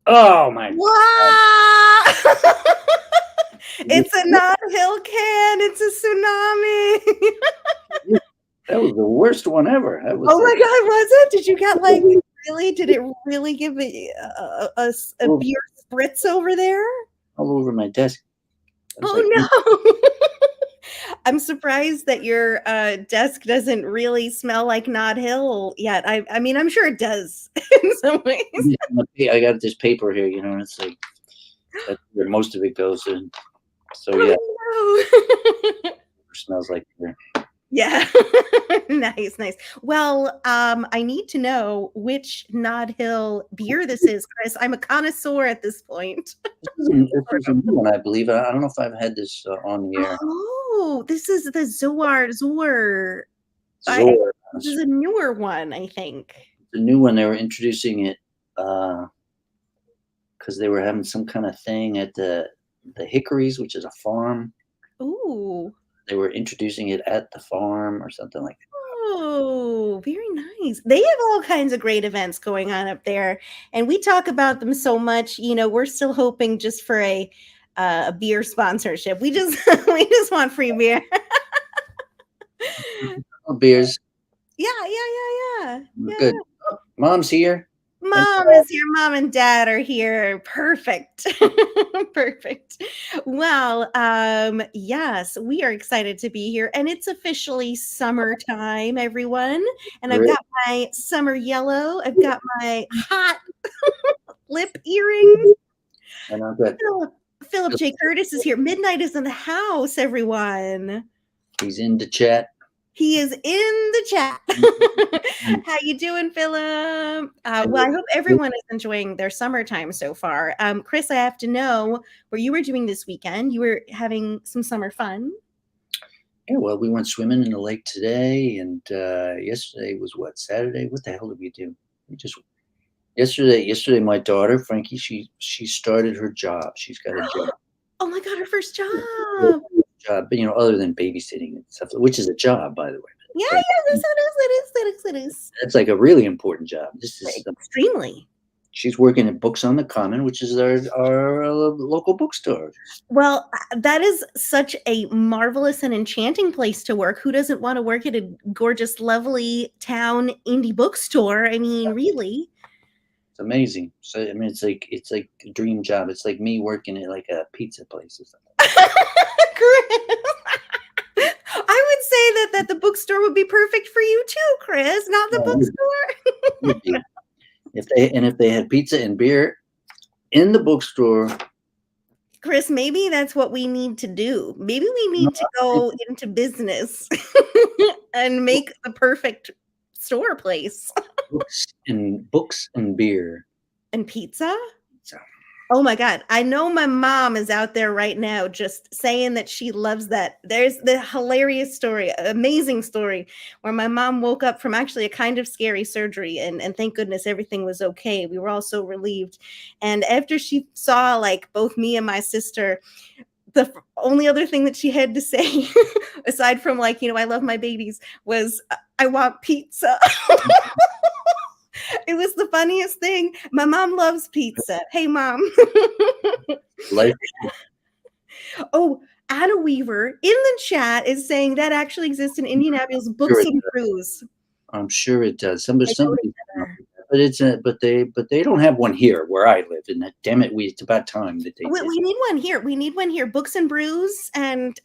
Oh my God. Wow! It's a non-hill can. It's a tsunami. That was the worst one ever. That Oh was my like God, was it? Did you get like really? Did it really give a all beer spritz over there? over my desk. I was like, Oh no! I'm surprised that your desk doesn't really smell like Nod Hill yet. I mean, I'm sure it does in some ways. I got this paper here, and it's like that's where most of it goes in. So yeah, Oh no! it smells like beer. Yeah. Nice, nice. Well, I need to know which Nod Hill beer this is, Chris. I'm a connoisseur at this point. This is a new one, I believe. I don't know if I've had this on the air. Oh, this is the Zoar. Zor. This is a newer one, I think. The new one, they were introducing it because they were having some kind of thing at the Hickories, which is a farm. Ooh. They were introducing it at the farm or something like that. Oh, very nice. They have all kinds of great events going on up there, and we talk about them so much. We're still hoping just for a beer sponsorship. We just we just want free beer. Oh, beers. Yeah, yeah, yeah, yeah, Good. yeah. Oh, Mom's here. And Mom is here. Mom and dad are here. Perfect. Perfect. Well, yes, we are excited to be here. And it's officially summertime, everyone. And I've got my summer yellow. I've got my hot lip earrings. and I've got Philip J. Curtis is here. Midnight is in the house, everyone. he's in the chat. He is in the chat. How you doing, Philip? Well, I hope everyone is enjoying their summertime so far. Chris, I have to know what you were doing this weekend. You were having some summer fun. Yeah, well, we went swimming in the lake today, and yesterday was what, Saturday? What the hell did we do? We just yesterday my daughter Frankie, she started her job. She's got a job. Oh my God, her first job. Job, but other than babysitting and stuff, which is a job, by the way. Yeah, But yeah, it is. that's like a really important job. This is Extremely. she's working at Books on the Common, which is our local bookstore. Well, that is such a marvelous and enchanting place to work. Who doesn't want to work at a gorgeous, lovely town indie bookstore? I mean, really. It's amazing. So I mean, it's like a dream job. It's like me working at like a pizza place or something. I would say that the bookstore would be perfect for you too, Chris, not the bookstore. If they had pizza and beer in the bookstore. Chris, maybe that's what we need to do. Maybe we need to go into business and make the perfect store place. Books and beer. And pizza? Oh my God. I know my mom is out there right now just saying that she loves that. There's the hilarious story, amazing story, where my mom woke up from actually a kind of scary surgery and thank goodness everything was okay. We were all so relieved. And after she saw like both me and my sister, the only other thing that she had to say, aside from like, I love my babies, was I want pizza. It was the funniest thing. My mom loves pizza. Hey, Mom. Oh, Anna Weaver in the chat is saying that actually exists in Indianapolis. Books and Brews. I'm sure it does. Somebody, but they don't have one here where I live. And damn it, it's about time that they. We need one here. We need one here. Books and Brews and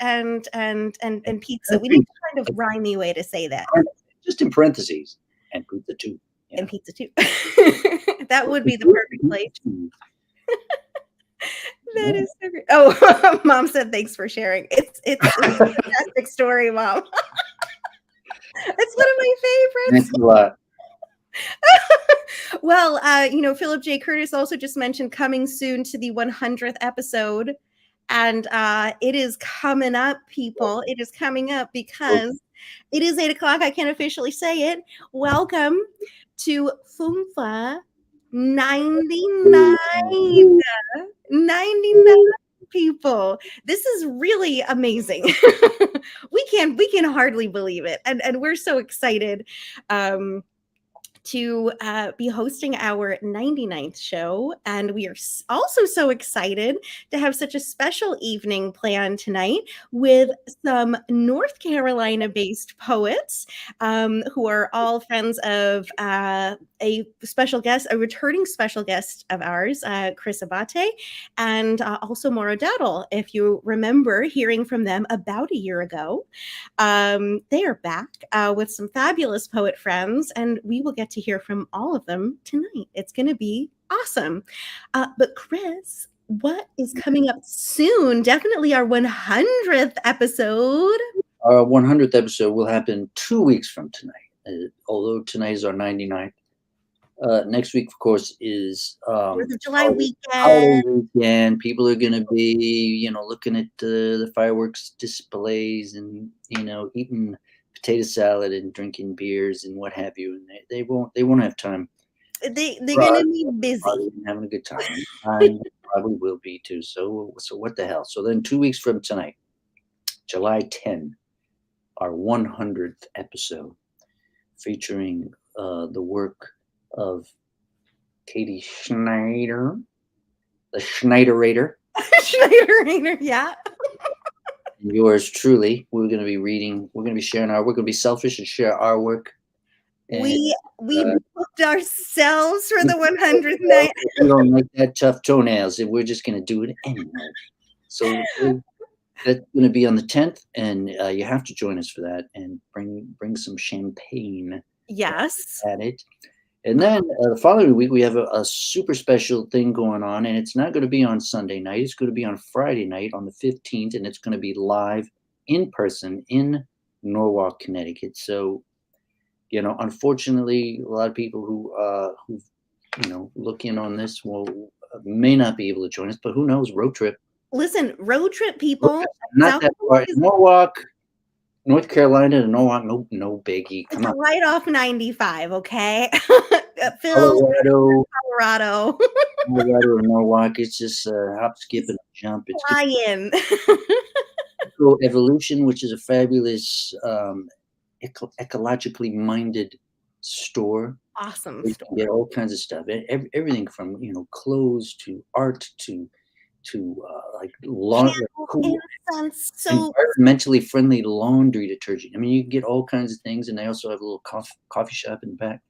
pizza. We need to kind of rhymey way to say that. Just in parentheses, and pizza too. And pizza too. That would be the perfect place. That is so great. Oh, Mom said thanks for sharing. It's a fantastic story, Mom. It's one of my favorites. Thanks a lot. Well, Philip J. Curtis also just mentioned coming soon to the 100th episode. And it is coming up, people. It is coming up because it is 8 o'clock. I can't officially say it. Welcome to FUMFA 99. 99 people. This is really amazing. We can hardly believe it. And we're so excited to be hosting our 99th show. And we are also so excited to have such a special evening planned tonight with some North Carolina based poets who are all friends of a special guest, a returning special guest of ours, Chris Abate, and also Maura Daddle. If you remember hearing from them about a year ago, they are back with some fabulous poet friends, and we will get to hear from all of them tonight. It's going to be awesome. But Chris, what is coming up soon? Definitely our 100th episode. Our 100th episode will happen 2 weeks from tonight, although tonight is our 99th. Next week, of course, is 4th of July holiday weekend. weekend. People are going to be, looking at the fireworks displays and, eating potato salad and drinking beers and what have you. And they won't have time. They're going to be busy. Having a good time. I probably will be too. So what the hell? So then 2 weeks from tonight, July 10, our 100th episode, featuring the work of Katie Schneider, the Schneiderator. Schneiderator, yeah. And yours truly. We're going to be sharing we're going to be selfish and share our work. And, we booked ourselves for the 100th night. We don't like that tough toenails, and we're just going to do it anyway. So that's going to be on the 10th, and you have to join us for that and bring some champagne. Yes. At it. And then the following week, we have a super special thing going on, and it's not going to be on Sunday night. It's going to be on Friday night on the 15th, and it's going to be live in person in Norwalk, Connecticut. So, unfortunately, a lot of people who look in on this may not be able to join us, but who knows? Road trip. Listen, road trip people. Not that far. Norwalk, North Carolina to Norwalk, no biggie. Come on. Right off 95, okay? Colorado Colorado or Norwalk. It's just hop, skip, and jump. It's flying. Evolution, which is a fabulous ecologically minded store. Awesome You store. can get all kinds of stuff. Everything from clothes to art to like laundry, incense, soap, environmentally friendly laundry detergent. I mean, you can get all kinds of things, and they also have a little coffee shop in the back.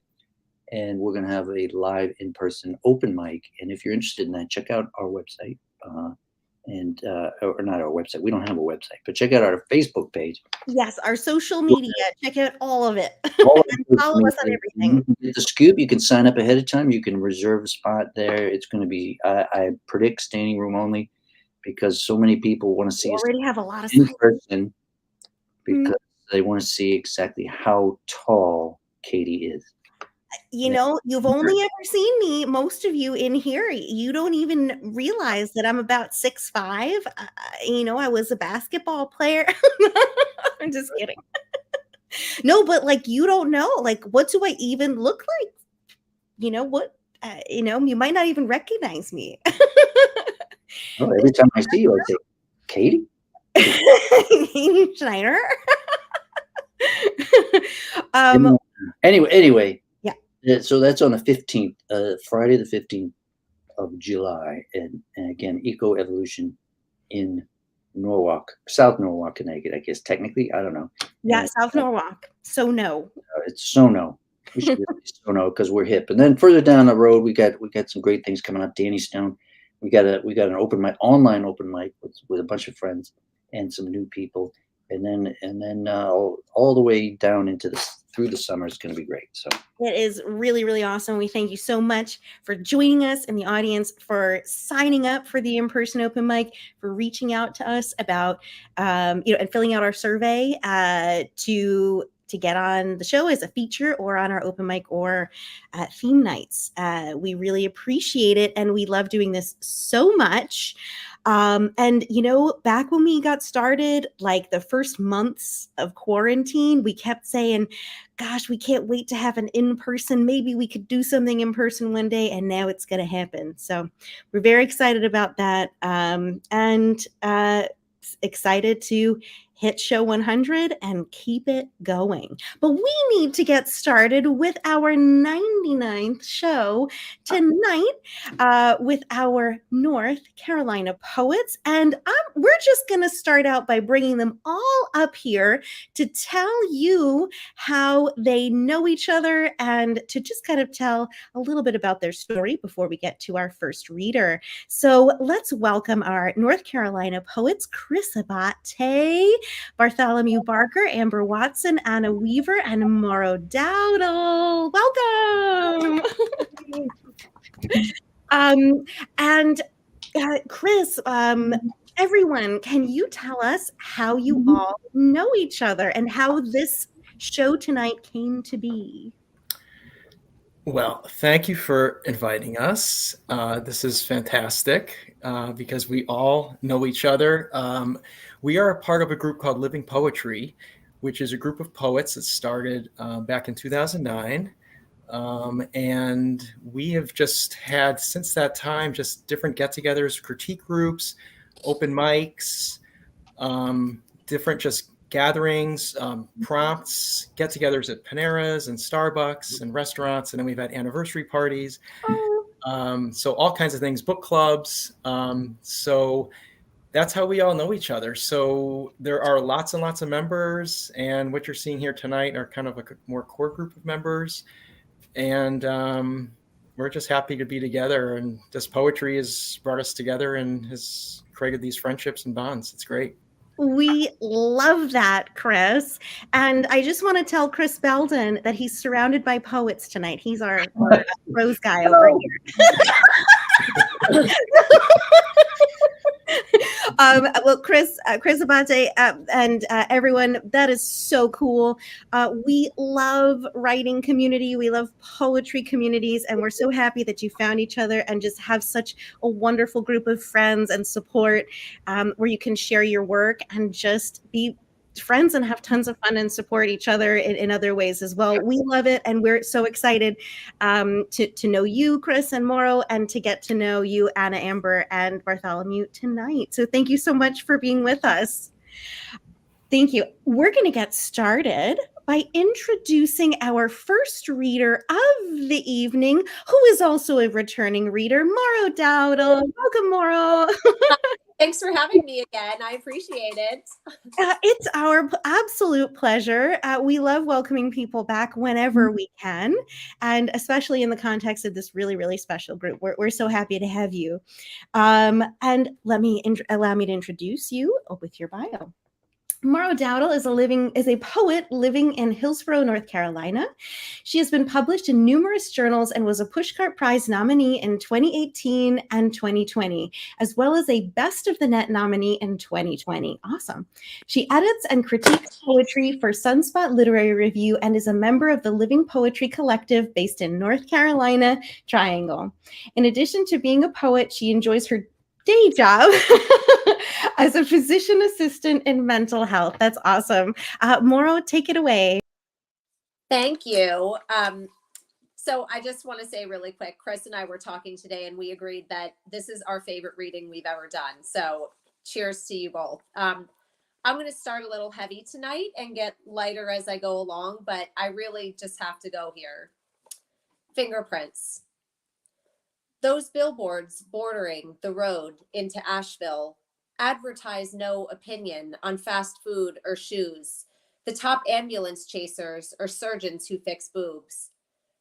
And we're going to have a live in-person open mic. And if you're interested in that, check out our website. Or not our website. We don't have a website, but check out our Facebook page. Yes, our social media. Check out all of it. Follow us on everything. You can get the scoop. You can sign up ahead of time. You can reserve a spot there. It's going to be, I predict, standing room only, because so many people want to see us already have a lot of in person because they want to see exactly how tall Katie is. You've only ever seen me, most of you in here, you don't even realize that I'm about 6'5". I was a basketball player. I'm just kidding. No, but you don't know, what do I even look like? You might not even recognize me. Every time I see you, I say, Katie? Katie Schneider? Anyway. Yeah. So that's on the 15th, Friday the 15th of July. And again, Eco Evolution in Norwalk, South Norwalk, Connecticut, I guess, technically. I don't know. Yeah, South Norwalk. So no. It's Sono. We should Sono because we're hip. And then further down the road, we got some great things coming up. Danny Stone. We got an open mic, online open mic with a bunch of friends and some new people. And then all the way down through the summer is going to be great. So it is really, really awesome. We thank you so much for joining us in the audience, for signing up for the in-person open mic, for reaching out to us about, and filling out our survey to get on the show as a feature or on our open mic or theme nights. We really appreciate it. And we love doing this so much. And back when we got started, the first months of quarantine, we kept saying, gosh, we can't wait to have an in-person. Maybe we could do something in person one day. And now it's going to happen. So we're very excited about that. And excited to hit show 100 and keep it going. But we need to get started with our 99th show tonight with our North Carolina poets. And we're just going to start out by bringing them all up here to tell you how they know each other and to just kind of tell a little bit about their story before we get to our first reader. So let's welcome our North Carolina poets, Chris Abate, Bartholomew Barker, Amber Watson, Anna Weaver, and Morrow Dowdle. Welcome. And Chris, everyone, can you tell us how you all know each other and how this show tonight came to be? Well, thank you for inviting us. This is fantastic because we all know each other. We are a part of a group called Living Poetry, which is a group of poets that started back in 2009. And we have just had, since that time, just different get-togethers, critique groups, open mics, different just gatherings, prompts, get-togethers at Panera's and Starbucks and restaurants, and then we've had anniversary parties. So all kinds of things, book clubs. So that's how we all know each other. So there are lots and lots of members, and what you're seeing here tonight are kind of a more core group of members. And we're just happy to be together, and this poetry has brought us together and has created these friendships and bonds. It's great. We love that, Chris. And I just want to tell Chris Belden that he's surrounded by poets tonight. He's our prose guy over here. Well, Chris Abate, and everyone, that is so cool. We love writing community. We love poetry communities, and we're so happy that you found each other and just have such a wonderful group of friends and support where you can share your work and just be friends and have tons of fun and support each other in other ways as well. We love it, and we're so excited to know you, Chris and Morrow, and to get to know you, Anna, Amber, and Bartholomew tonight. So thank you so much for being with us. Thank you. We're going to get started by introducing our first reader of the evening, who is also a returning reader, Morrow Dowdle. Welcome, Morrow. Thanks for having me again. I appreciate it. It's our absolute pleasure. We love welcoming people back whenever we can, and especially in the context of this really, really special group. We're so happy to have you. And allow me to introduce you with your bio. Morrow Dowdle is a poet living in Hillsborough, North Carolina. She has been published in numerous journals and was a Pushcart Prize nominee in 2018 and 2020, as well as a Best of the Net nominee in 2020. Awesome. She edits and critiques poetry for Sunspot Literary Review and is a member of the Living Poetry Collective based in North Carolina Triangle. In addition to being a poet, she enjoys her day job as a physician assistant in mental health. That's awesome. Morrow, take it away. Thank you. So I just want to say really quick, Chris and I were talking today and we agreed that this is our favorite reading we've ever done. So cheers to you both. I'm going to start a little heavy tonight and get lighter as I go along, but I really just have to go here. Fingerprints. Those billboards bordering the road into Asheville advertise no opinion on fast food or shoes, the top ambulance chasers or surgeons who fix boobs.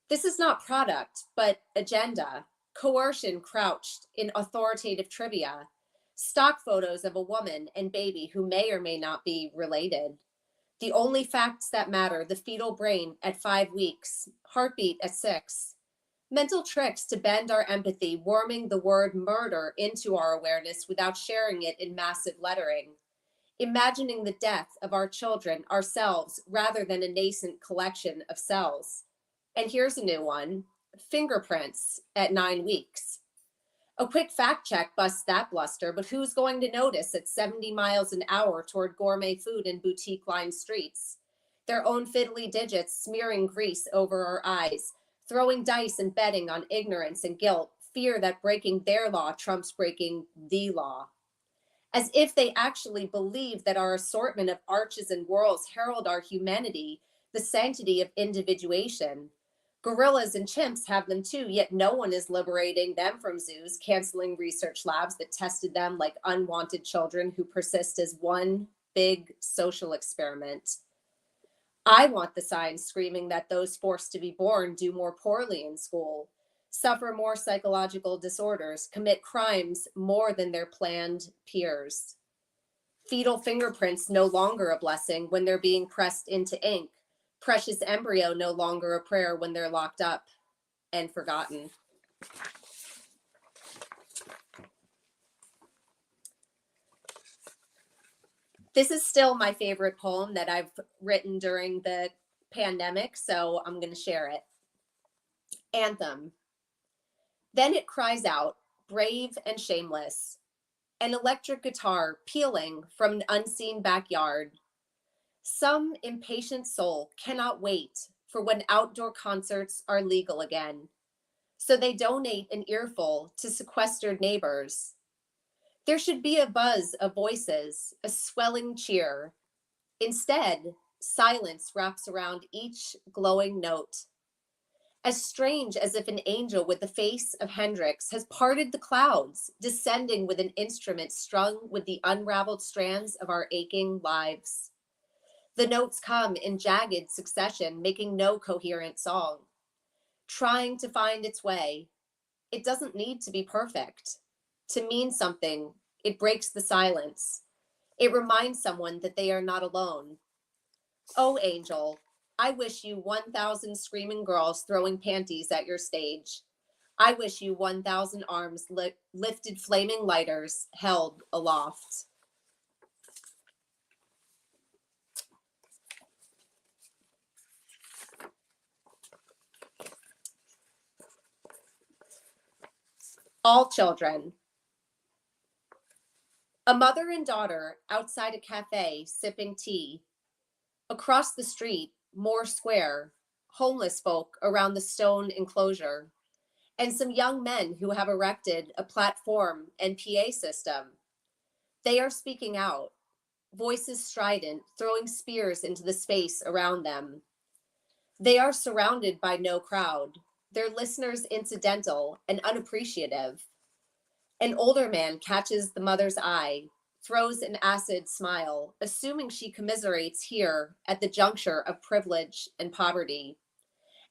This is not product, but agenda, coercion crouched in authoritative trivia, stock photos of a woman and baby who may or may not be related. The only facts that matter, the fetal brain at 5 weeks, heartbeat at 6. Mental tricks to bend our empathy, worming the word murder into our awareness without sharing it in massive lettering. Imagining the death of our children, ourselves, rather than a nascent collection of cells. And here's a new one, fingerprints at 9 weeks. A quick fact check busts that bluster, but who's going to notice at 70 miles an hour toward gourmet food and boutique-lined streets? Their own fiddly digits smearing grease over our eyes, throwing dice and betting on ignorance and guilt, fear that breaking their law trumps breaking the law. as if they actually believe that our assortment of arches and whorls herald our humanity, the sanctity of individuation. Gorillas and chimps have them too, yet no one is liberating them from zoos, canceling research labs that tested them like unwanted children who persist as one big social experiment. I want the signs screaming that those forced to be born do more poorly in school, suffer more psychological disorders, commit crimes more than their planned peers. Fetal fingerprints no longer a blessing when they're being pressed into ink. Precious embryo no longer a prayer when they're locked up and forgotten. This is still my favorite poem that I've written during the pandemic, so I'm going to share it. Anthem. Then it cries out, brave and shameless, an electric guitar pealing from an unseen backyard. Some impatient soul cannot wait for when outdoor concerts are legal again, so they donate an earful to sequestered neighbors. There should be a buzz of voices, a swelling cheer. Instead, silence wraps around each glowing note. As strange as if an angel with the face of Hendrix has parted the clouds, descending with an instrument strung with the unraveled strands of our aching lives. The notes come in jagged succession, making no coherent song. Trying to find its way, it doesn't need to be perfect. To mean something, it breaks the silence. It reminds someone that they are not alone. Oh, angel, I wish you 1,000 screaming girls throwing panties at your stage. I wish you 1,000 arms lifted flaming lighters held aloft. All children. A mother and daughter outside a cafe sipping tea. Across the street, Moore Square, homeless folk around the stone enclosure, and some young men who have erected a platform and PA system. They are speaking out, voices strident, throwing spears into the space around them. They are surrounded by no crowd, their listeners incidental and unappreciative. An older man catches the mother's eye, throws an acid smile, assuming she commiserates here at the juncture of privilege and poverty,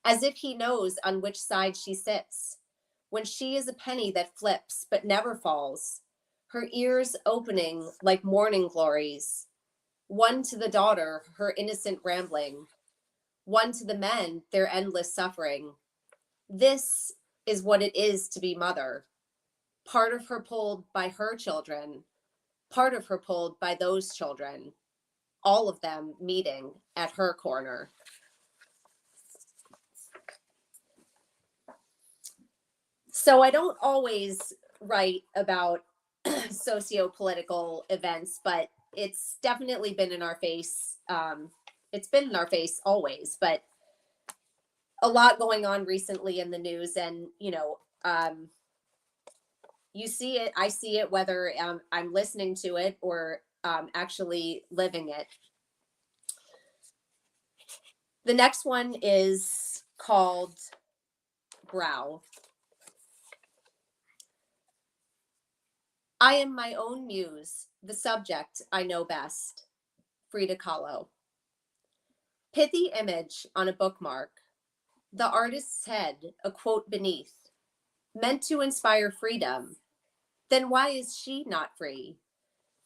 as if he knows on which side she sits, when she is a penny that flips but never falls, her ears opening like morning glories, one to the daughter, her innocent rambling, one to the men, their endless suffering. This is what it is to be mother. Part of her pulled by her children, part of her pulled by those children, all of them meeting at her corner. So I don't always write about socio-political events, but it's definitely been in our face. It's been in our face always, but a lot going on recently in the news, and you see it, I see it, whether I'm listening to it or actually living it. The next one is called Brow. I am my own muse, the subject I know best. Frida Kahlo. Pithy image on a bookmark. The artist's head, a quote beneath. Meant to inspire freedom. Then why is she not free?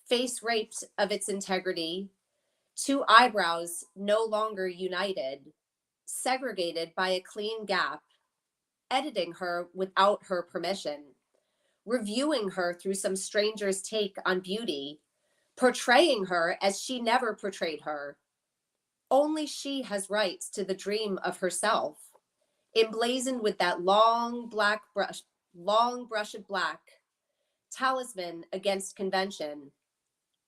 Face raped of its integrity. Two eyebrows no longer united. Segregated by a clean gap. Editing her without her permission. Reviewing her through some stranger's take on beauty, portraying her as she never portrayed her. Only she has rights to the dream of herself, emblazoned with that long brush of black, talisman against convention.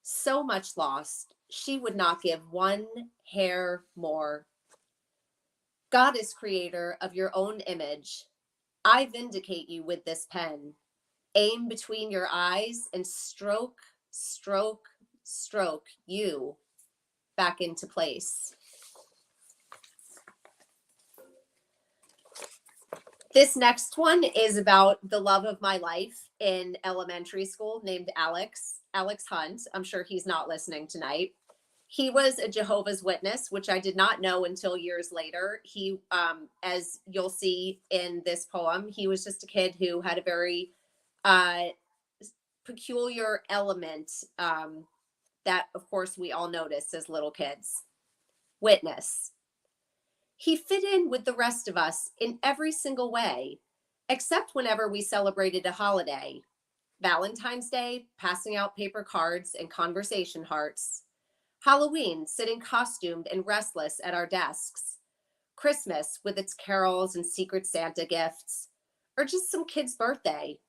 So much lost, she would not give one hair more. Goddess creator of your own image, I vindicate you with this pen. Aim between your eyes and stroke stroke, stroke you back into place. This next one is about the love of my life in elementary school named Alex Hunt. I'm sure he's not listening tonight. He was a Jehovah's Witness, which I did not know until years later. He, as you'll see in this poem, he was just a kid who had a very peculiar element that, of course, we all noticed as little kids. Witness. He fit in with the rest of us in every single way, except whenever we celebrated a holiday. Valentine's Day, passing out paper cards and conversation hearts. Halloween, sitting costumed and restless at our desks. Christmas, with its carols and secret Santa gifts. Or just some kid's birthday.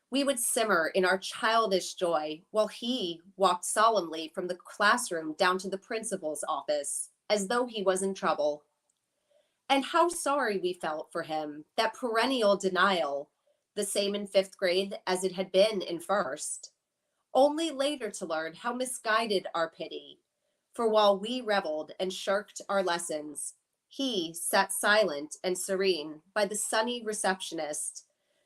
We would simmer in our childish joy while he walked solemnly from the classroom down to the principal's office, as though he was in trouble. And how sorry we felt for him, that perennial denial, the same in 5th grade as it had been in 1st. Only later to learn how misguided our pity. For while we reveled and shirked our lessons, he sat silent and serene by the sunny receptionist,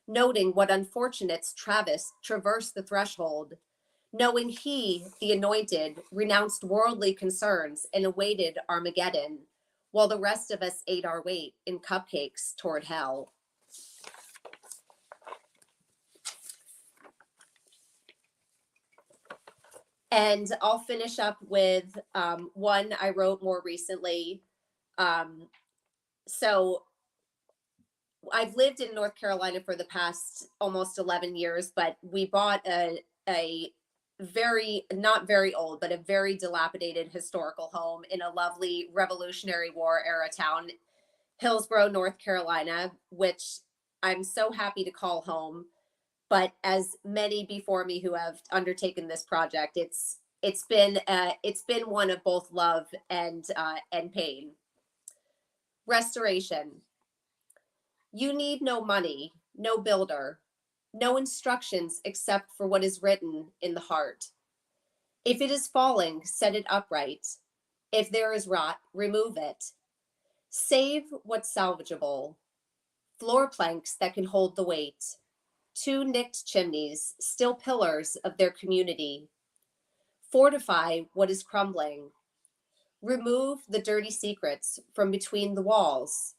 noting what unfortunates traverse the threshold, knowing he, the anointed, renounced worldly concerns and awaited Armageddon, while the rest of us ate our weight in cupcakes toward hell. And I'll finish up with one I wrote more recently. So I've lived in North Carolina for the past almost 11 years, but we bought a very, not very old, but a very dilapidated historical home in a lovely Revolutionary War era town, Hillsborough, North Carolina, which I'm so happy to call home. But as many before me who have undertaken this project, it's been one of both love and pain. Restoration. You need no money, no builder, no instructions except for what is written in the heart. If it is falling, set it upright. If there is rot, remove it. Save what's salvageable. Floor planks that can hold the weight. 2 nicked chimneys, still pillars of their community. Fortify what is crumbling. Remove the dirty secrets from between the walls.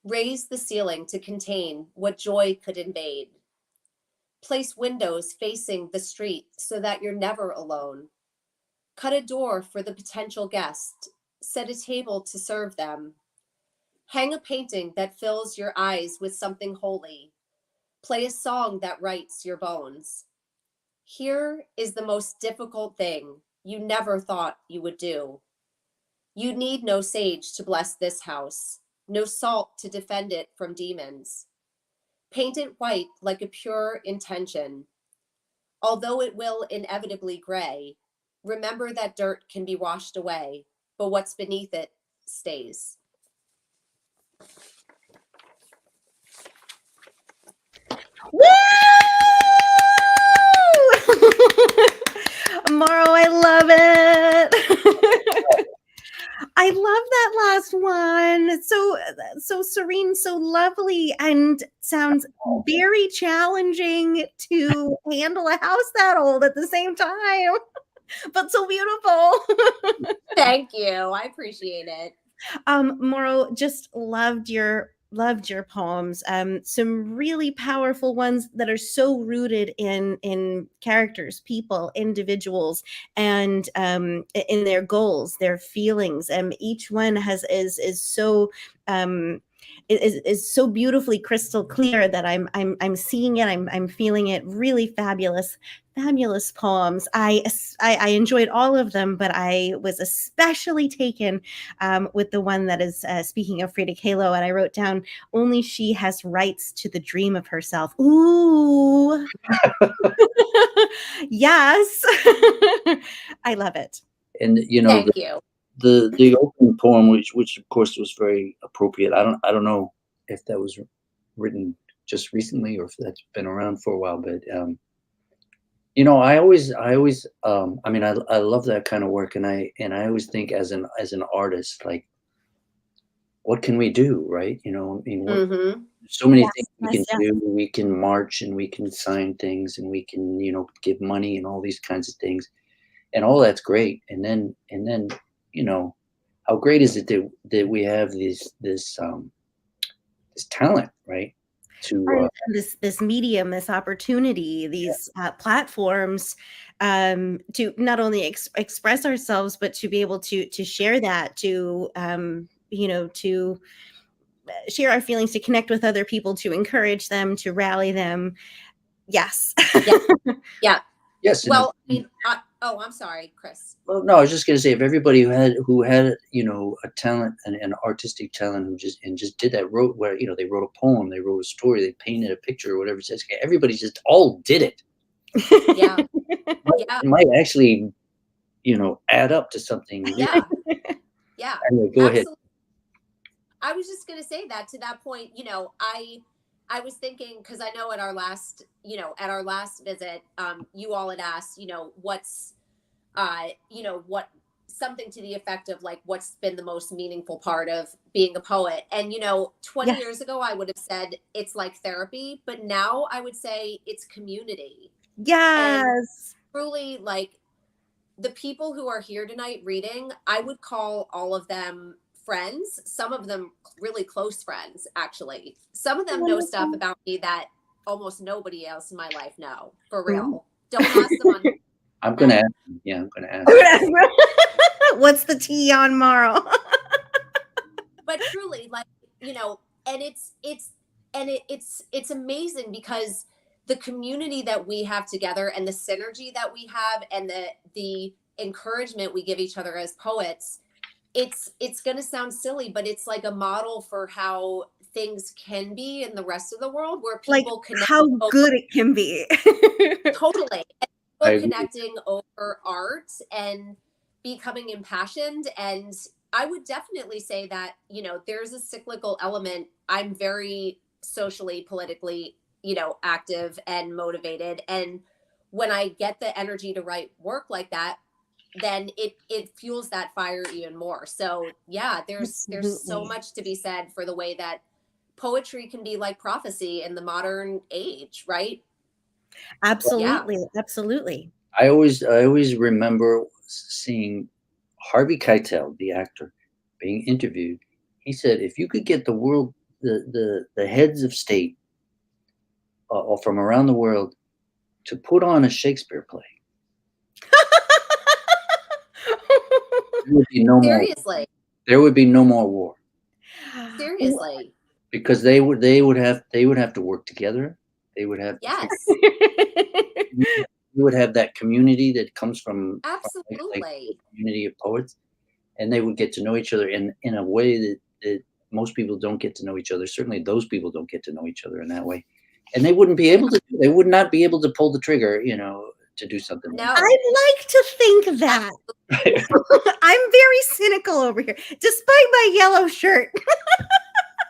Raise the ceiling to contain what joy could invade. Place windows facing the street so that you're never alone. Cut a door for the potential guest. Set a table to serve them. Hang a painting that fills your eyes with something holy. Play a song that writes your bones. Here is the most difficult thing you never thought you would do. You need no sage to bless this house, no salt to defend it from demons. Paint it white like a pure intention. Although it will inevitably gray, remember that dirt can be washed away, but what's beneath it stays. Woo! Morrow, I love it. I love that last one. It's so serene, so lovely, and sounds very challenging to handle a house that old at the same time, but so beautiful. Thank you. I appreciate it. Morrow, just loved your poems. Some really powerful ones that are so rooted in characters, people, individuals, and in their goals, their feelings. Each one is so is so beautifully crystal clear that I'm seeing it. I'm feeling it. Really fabulous poems. I enjoyed all of them, but I was especially taken with the one that is speaking of Frida Kahlo, and I wrote down, "Only she has rights to the dream of herself." Ooh, yes, I love it. And Thank you. the opening poem, which of course was very appropriate. I don't know if that was written just recently or if that's been around for a while, but I always, I mean, I love that kind of work, and I always think as an artist, like, what can we do, right? I mean, Mm-hmm. so many things Yes, we yes, can yes. do. We can march and we can sign things and we can, give money and all these kinds of things, and all that's great. And then, you know, how great is it that we have this talent, right? To And this medium, this opportunity, these platforms, to not only express ourselves, but to be able to share that, to to share our feelings, to connect with other people, to encourage them, to rally them. Yes. Yeah. Yeah. yes, and Well, I mean, I'm sorry, Chris. well, no, I was just gonna say, if everybody who had a talent, an artistic talent, who just did that, wrote where they wrote a poem, they wrote a story, they painted a picture or whatever it says, everybody just all did it. Yeah. Yeah. It might actually add up to something. Yeah. Yeah. Anyway, go ahead. Absolutely. I was just going to say that to that point, I was thinking, because I know at our last visit, you all had asked, what something to the effect of like, what's been the most meaningful part of being a poet? And, 20 Yes. years ago, I would have said it's like therapy, but now I would say it's community. And Yes. truly, like, the people who are here tonight reading, I would call all of them friends, some of them really close friends, actually. Some of them know stuff about me that almost nobody else in my life know, for real. Don't ask them on. I'm gonna ask him. Yeah, I'm gonna ask him. What's the tea on Marl? But truly, like, and it's amazing because the community that we have together and the synergy that we have and the encouragement we give each other as poets, it's going to sound silly, but it's like a model for how things can be in the rest of the world, where Like people connect how good it can be. totally, and I people agree. connecting over art and becoming impassioned. And I would definitely say that there's a cyclical element. I'm very socially, politically, active and motivated, and when I get the energy to write work like that, then it fuels that fire even more. So yeah, there's so Absolutely. much to be said for the way that poetry can be like prophecy in the modern age, right? Yeah. Absolutely. Absolutely. I always remember seeing Harvey Keitel, the actor, being interviewed. He said, if you could get the heads of state, or from around the world, to put on a Shakespeare play, there would be no more. Seriously. There would be no more war, Seriously. because they would have to work together. They would have to Yes. you would have that community that comes from like the Absolutely. community of poets, and they would get to know each other in a way that most people don't get to know each other. Certainly, those people don't get to know each other in that way, and they wouldn't be able to. They would not be able to pull the trigger, to do something like No. I'd like to think that. that. I'm very cynical over here, despite my yellow shirt.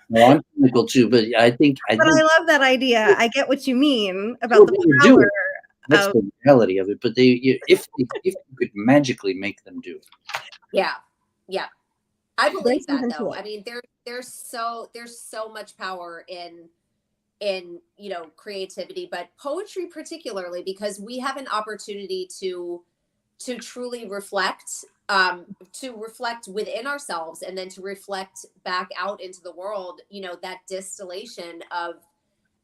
Well, I'm cynical too, but I think But I love that idea. I get what you mean about sure the they would do power it. That's of the reality of it. But if you could magically make them do it. Yeah. Yeah. I there's believe that something to though. it. I mean, there's so much power in creativity, but poetry particularly, because we have an opportunity to truly reflect, within ourselves, and then to reflect back out into the world, that distillation of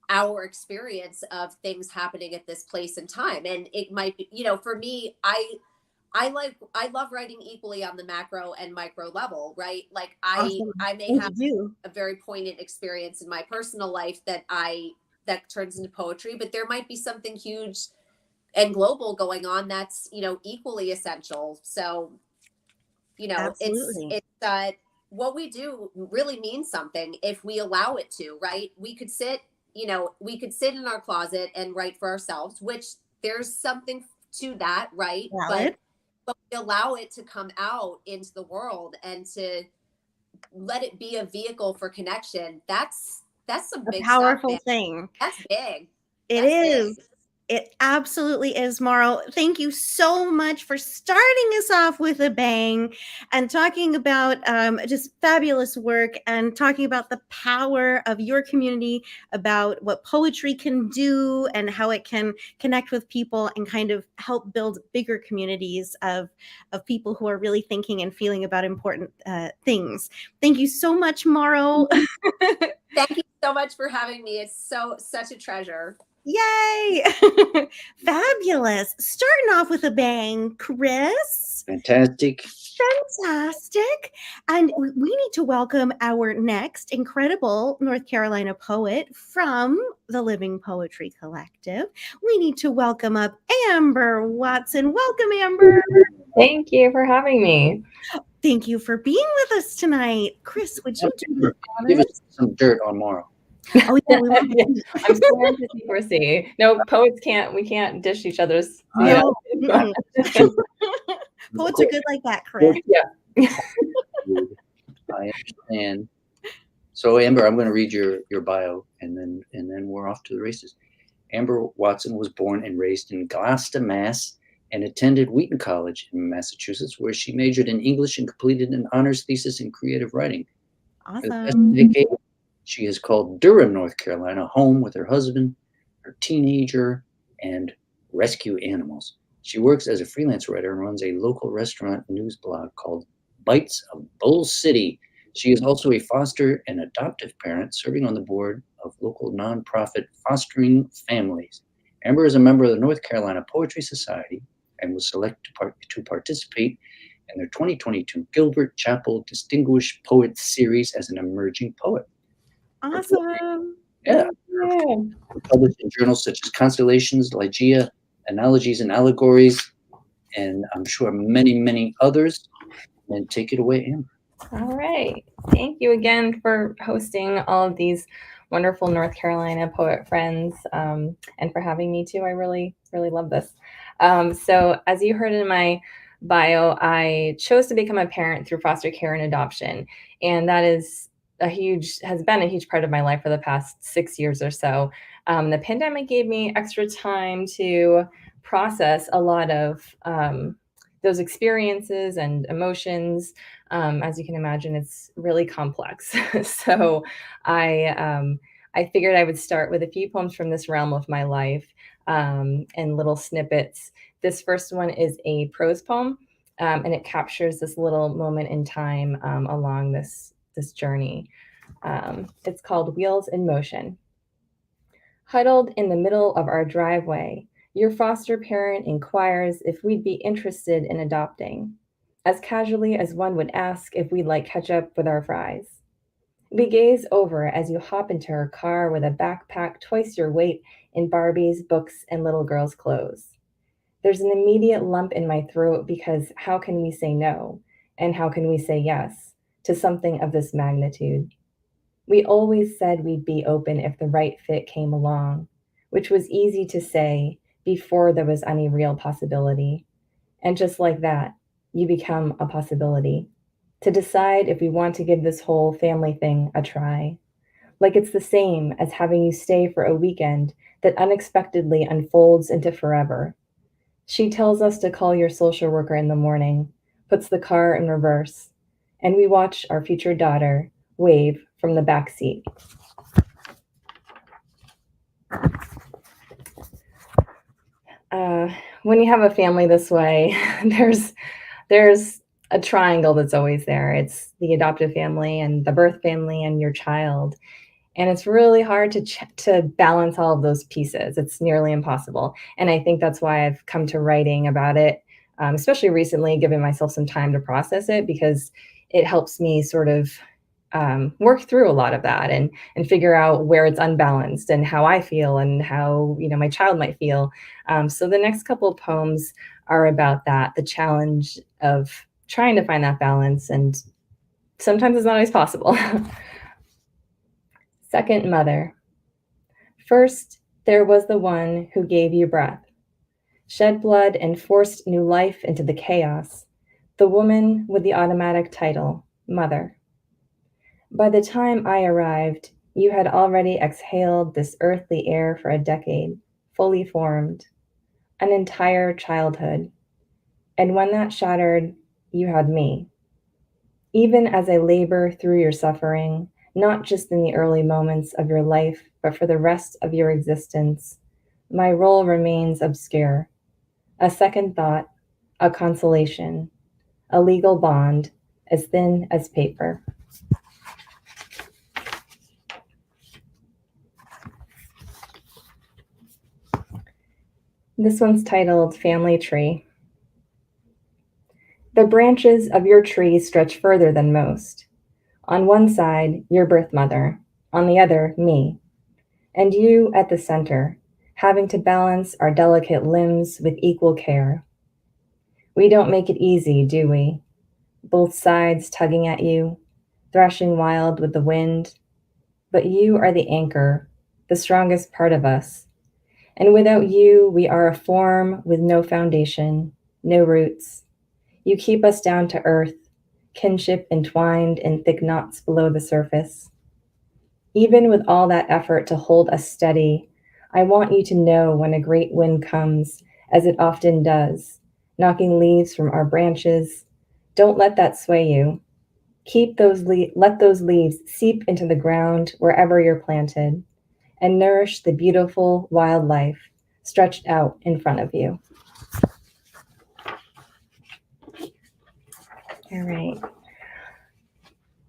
our experience of things happening at this place and time. And it might be, for me, I love writing equally on the macro and micro level, right? Like Awesome. I may And have you do. a very poignant experience in my personal life that turns into poetry, but there might be something huge and global going on that's equally essential. So Absolutely. it's what we do really means something if we allow it to, right? We could sit in our closet and write for ourselves, which there's something to that, right? Valid. But we allow it to come out into the world and to let it be a vehicle for connection. That's some A big stuff, powerful man. thing. That's big. It That's is. big. It absolutely is, Mauro. Thank you so much for starting us off with a bang and talking about just fabulous work and talking about the power of your community, about what poetry can do and how it can connect with people and kind of help build bigger communities of people who are really thinking and feeling about important things. Thank you so much, Mauro. Thank you so much for having me. It's such a treasure. Yay! Fabulous. Starting off with a bang, Chris. Fantastic. Fantastic. And we need to welcome our next incredible North Carolina poet from the Living Poetry Collective. We need to welcome up Amber Watson. Welcome, Amber. Thank you for having me. Thank you for being with us tonight. Chris, would you do the Give honors? us some dirt on Mauro. Oh, yeah, we want Yeah, I'm sworn to secrecy. No, poets we can't dish each other's. No. I Poets are good like that, Chris. Yeah. I understand. So Amber, I'm going to read your bio, and then we're off to the races. Amber Watson was born and raised in Gloucester, Mass, and attended Wheaton College in Massachusetts, where she majored in English and completed an honors thesis in creative writing. For the past Awesome. decade, she has called Durham, North Carolina, home with her husband, her teenager, and rescue animals. She works as a freelance writer and runs a local restaurant news blog called Bites of Bull City. She is also a foster and adoptive parent, serving on the board of local nonprofit Fostering Families. Amber is a member of the North Carolina Poetry Society and was selected to participate in their 2022 Gilbert Chapel Distinguished Poets Series as an emerging poet. Awesome. Yeah. Yeah. Published in journals such as Constellations, Ligeia, Analogies and Allegories, and I'm sure many, many others. And take it away, Amber. All right. Thank you again for hosting all of these wonderful North Carolina poet friends, and for having me too. I really, really love this. So as you heard in my bio, I chose to become a parent through foster care and adoption. And that has been a huge part of my life for the past 6 years or so. The pandemic gave me extra time to process a lot of those experiences and emotions. As you can imagine, it's really complex. So I figured I would start with a few poems from this realm of my life, and little snippets. This first one is a prose poem, and it captures this little moment in time along this journey. It's called Wheels in Motion. Huddled in the middle of our driveway, your foster parent inquires if we'd be interested in adopting, as casually as one would ask if we'd like ketchup with our fries. We gaze over as you hop into her car with a backpack twice your weight in Barbies, books, and little girls' clothes. There's an immediate lump in my throat because how can we say no, and how can we say yes, to something of this magnitude? We always said we'd be open if the right fit came along, which was easy to say before there was any real possibility. And just like that, you become a possibility, to decide if we want to give this whole family thing a try. Like it's the same as having you stay for a weekend that unexpectedly unfolds into forever. She tells us to call your social worker in the morning, puts the car in reverse, and we watch our future daughter wave from the back seat. When you have a family this way, there's a triangle that's always there. It's the adoptive family and the birth family and your child. And it's really hard to balance all of those pieces. It's nearly impossible. And I think that's why I've come to writing about it, especially recently, giving myself some time to process it, because it helps me sort of work through a lot of that and figure out where it's unbalanced and how I feel and how my child might feel. So the next couple of poems are about that, the challenge of trying to find that balance, and sometimes it's not always possible. Second mother. First, there was the one who gave you breath, shed blood and forced new life into the chaos, the woman with the automatic title, mother. By the time I arrived, you had already exhaled this earthly air for a decade, fully formed, an entire childhood. And when that shattered, you had me. Even as I labor through your suffering, not just in the early moments of your life, but for the rest of your existence, my role remains obscure. A second thought, a consolation, a legal bond, as thin as paper. This one's titled Family Tree. The branches of your tree stretch further than most. On one side, your birth mother, on the other, me, and you at the center, having to balance our delicate limbs with equal care. We don't make it easy, do we? Both sides tugging at you, thrashing wild with the wind. But you are the anchor, the strongest part of us. And without you, we are a form with no foundation, no roots. You keep us down to earth, kinship entwined in thick knots below the surface. Even with all that effort to hold us steady, I want you to know when a great wind comes, as it often does, knocking leaves from our branches. Don't let that sway you. Let those leaves seep into the ground wherever you're planted, and nourish the beautiful wildlife stretched out in front of you. All right.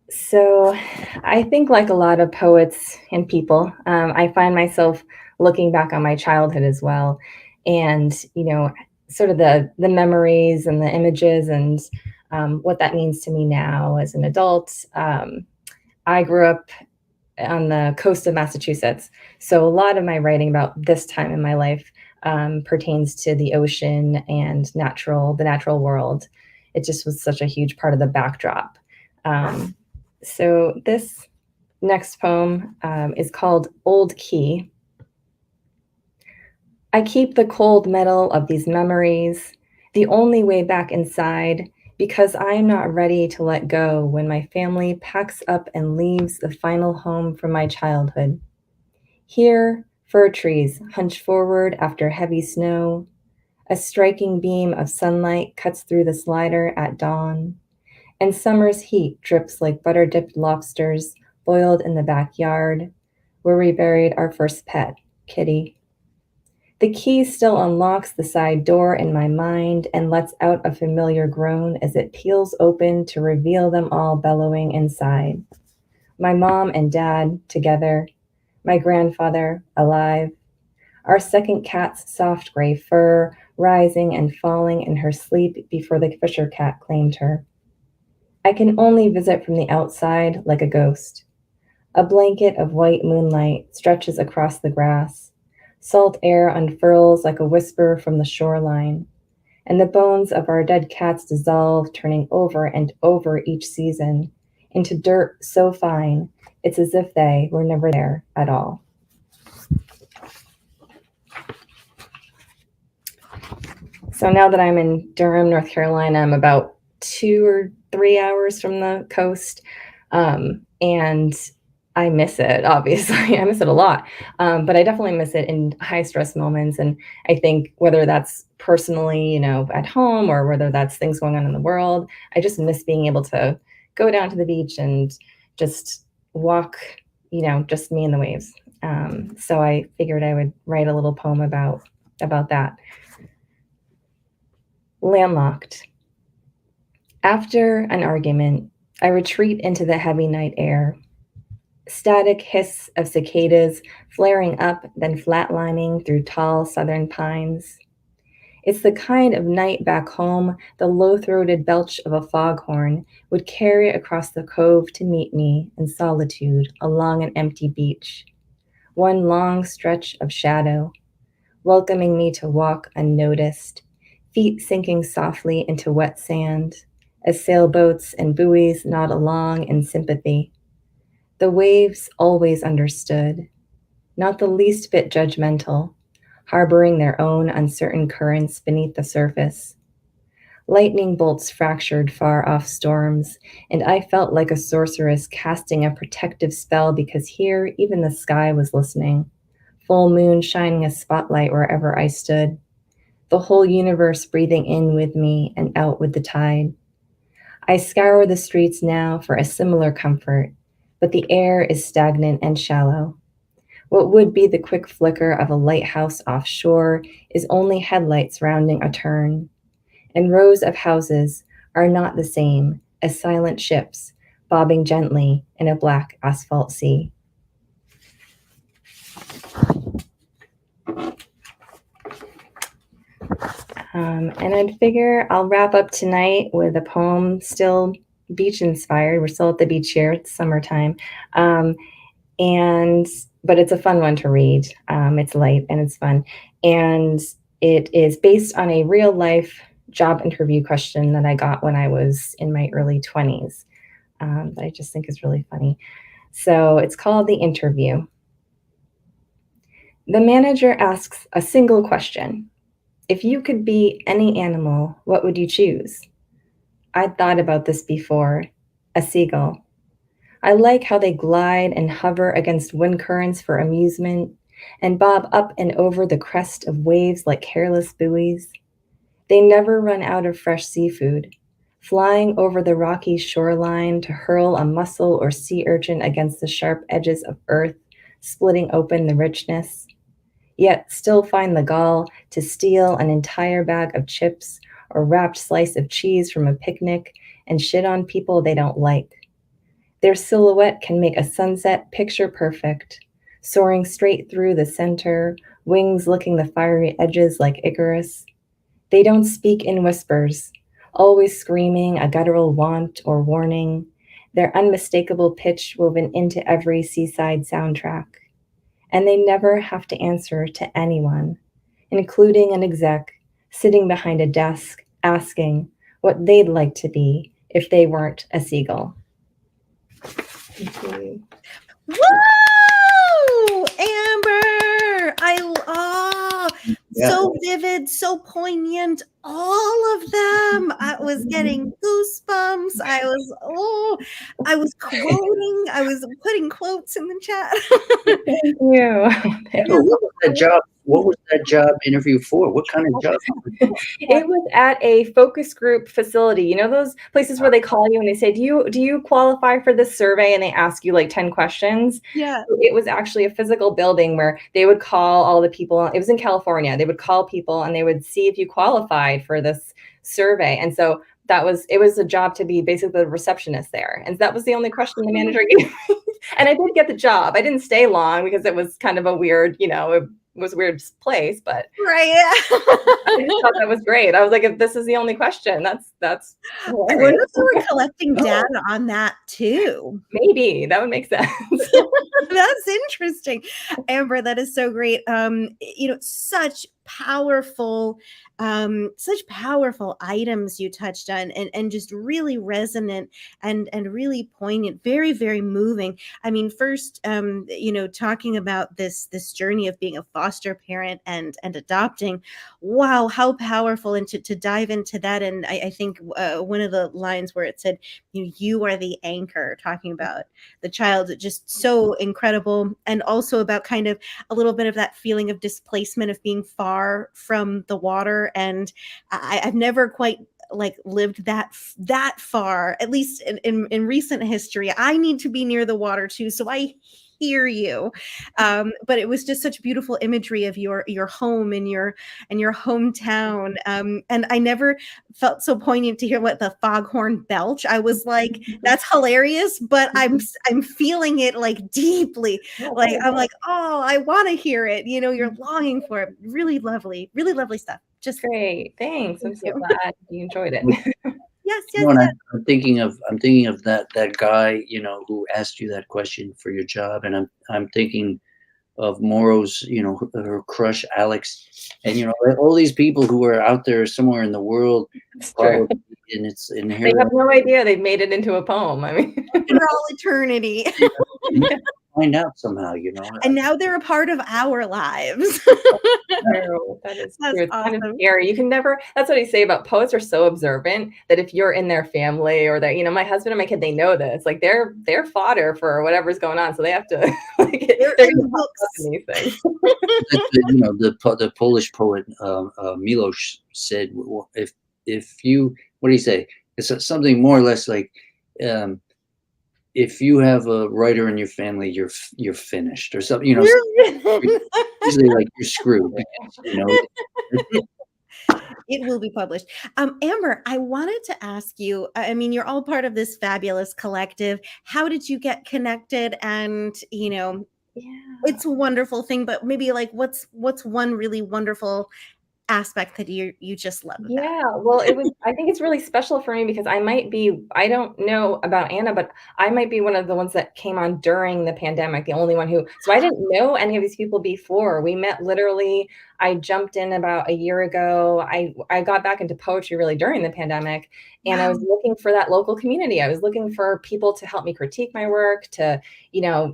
So I think, like a lot of poets and people, I find myself looking back on my childhood as well. And, sort of the memories and the images and what that means to me now as an adult. I grew up on the coast of Massachusetts. So a lot of my writing about this time in my life pertains to the ocean and the natural world. It just was such a huge part of the backdrop. So this next poem is called Old Key. I keep the cold metal of these memories, the only way back inside, because I am not ready to let go when my family packs up and leaves the final home from my childhood. Here, fir trees hunch forward after heavy snow. A striking beam of sunlight cuts through the slider at dawn, and summer's heat drips like butter-dipped lobsters boiled in the backyard, where we buried our first pet, Kitty. The key still unlocks the side door in my mind and lets out a familiar groan as it peels open to reveal them all bellowing inside. My mom and dad together, my grandfather alive, our second cat's soft gray fur rising and falling in her sleep before the Fisher cat claimed her. I can only visit from the outside like a ghost. A blanket of white moonlight stretches across the grass. Salt air unfurls like a whisper from the shoreline, and the bones of our dead cats dissolve, turning over and over each season into dirt so fine it's as if they were never there at all. So now that I'm in Durham, North Carolina, I'm about 2 or 3 hours from the coast, and I miss it, obviously. I miss it a lot, but I definitely miss it in high stress moments. And I think whether that's personally, at home, or whether that's things going on in the world, I just miss being able to go down to the beach and just walk, just me and the waves. So I figured I would write a little poem about that. Landlocked. After an argument, I retreat into the heavy night air. Static hiss of cicadas flaring up, then flatlining through tall southern pines. It's the kind of night back home the low-throated belch of a foghorn would carry across the cove to meet me in solitude along an empty beach. One long stretch of shadow, welcoming me to walk unnoticed, feet sinking softly into wet sand, as sailboats and buoys nod along in sympathy. The waves always understood, not the least bit judgmental, harboring their own uncertain currents beneath the surface. Lightning bolts fractured far-off storms, and I felt like a sorceress casting a protective spell because here even the sky was listening, full moon shining a spotlight wherever I stood, the whole universe breathing in with me and out with the tide. I scour the streets now for a similar comfort, but the air is stagnant and shallow. What would be the quick flicker of a lighthouse offshore is only headlights rounding a turn, and rows of houses are not the same as silent ships bobbing gently in a black asphalt sea. And I'd figure I'll wrap up tonight with a poem still beach inspired. We're still at the beach here. It's summertime. But it's a fun one to read. It's light and it's fun. And it is based on a real life job interview question that I got when I was in my early 20s that I just think is really funny. So it's called The Interview. The manager asks a single question. If you could be any animal, what would you choose? I'd thought about this before. A seagull. I like how they glide and hover against wind currents for amusement and bob up and over the crest of waves like careless buoys. They never run out of fresh seafood, flying over the rocky shoreline to hurl a mussel or sea urchin against the sharp edges of earth, splitting open the richness. Yet still find the gall to steal an entire bag of chips or wrapped slice of cheese from a picnic and shit on people they don't like. Their silhouette can make a sunset picture perfect, soaring straight through the center, wings licking the fiery edges like Icarus. They don't speak in whispers, always screaming a guttural want or warning, their unmistakable pitch woven into every seaside soundtrack. And they never have to answer to anyone, including an exec sitting behind a desk asking what they'd like to be if they weren't a seagull. Thank you. Woo! Amber! So vivid, so poignant. All of them. I was getting goosebumps. I was quoting. I was putting quotes in the chat. Thank you. Amber, what was that job interview for? What kind of job? It was at a focus group facility. You know those places where they call you and they say, do you qualify for this survey? And they ask you like 10 questions. Yeah. So it was actually a physical building where they would call all the people. It was in California. They would call people and they would see if you qualified for this survey. And so it was a job to be basically the receptionist there. And that was the only question the manager gave me. And I did get the job. I didn't stay long because it was kind of a weird, it was a weird place, but right. I just thought that was great. I was like, if this is the only question, that's hilarious. I wonder if we were collecting data on that too. Maybe that would make sense. That's interesting. Amber, that is so great. Such powerful items you touched on and just really resonant and really poignant, very, very moving. I mean, first, talking about this journey of being a foster parent and adopting. Wow, how powerful. And to dive into that. And I think one of the lines where it said, you are the anchor, talking about the child, just so incredible. And also about kind of a little bit of that feeling of displacement of being far from the water. And I've never quite lived that far, at least in recent history. I need to be near the water too. So I hear you. But it was just such beautiful imagery of your home and your hometown. And I never felt so poignant to hear what the foghorn belch. I was like, that's hilarious, but I'm feeling it deeply. I'm like, oh, I want to hear it. You're longing for it. Really lovely stuff. Just great. Thanks. I'm so glad you enjoyed it. Yes. I'm thinking of that guy, who asked you that question for your job, and I'm thinking of Moro's, her crush Alex, and all these people who are out there somewhere in the world, and it's inherent. They have no idea they've made it into a poem. I mean, for all eternity. Yeah. find out somehow, you know. And now they're a part of our lives. True. That is That's true. It's kind of awesome. scary. You can never, that's what I say about poets are so observant that if you're in their family or that, my husband and my kid, they know this, like they're fodder for whatever's going on. So they have to, like, They're they're in gonna the pop up books. in these things. The Polish poet Milosz said, well, if you, what do you say? It's something more or less like, if you have a writer in your family, you're finished, or something. Usually like you're screwed. It will be published. Amber, I wanted to ask you, I mean, you're all part of this fabulous collective. How did you get connected? And, Yeah. it's a wonderful thing, but maybe like what's one really wonderful aspect that you just love about it? Yeah, well, I think it's really special for me because I don't know about Anna, but I might be one of the ones that came on during the pandemic, the only one so I didn't know any of these people before. We met literally, I jumped in about a year ago. I got back into poetry really during the pandemic, and I was looking for that local community. I was looking for people to help me critique my work, to,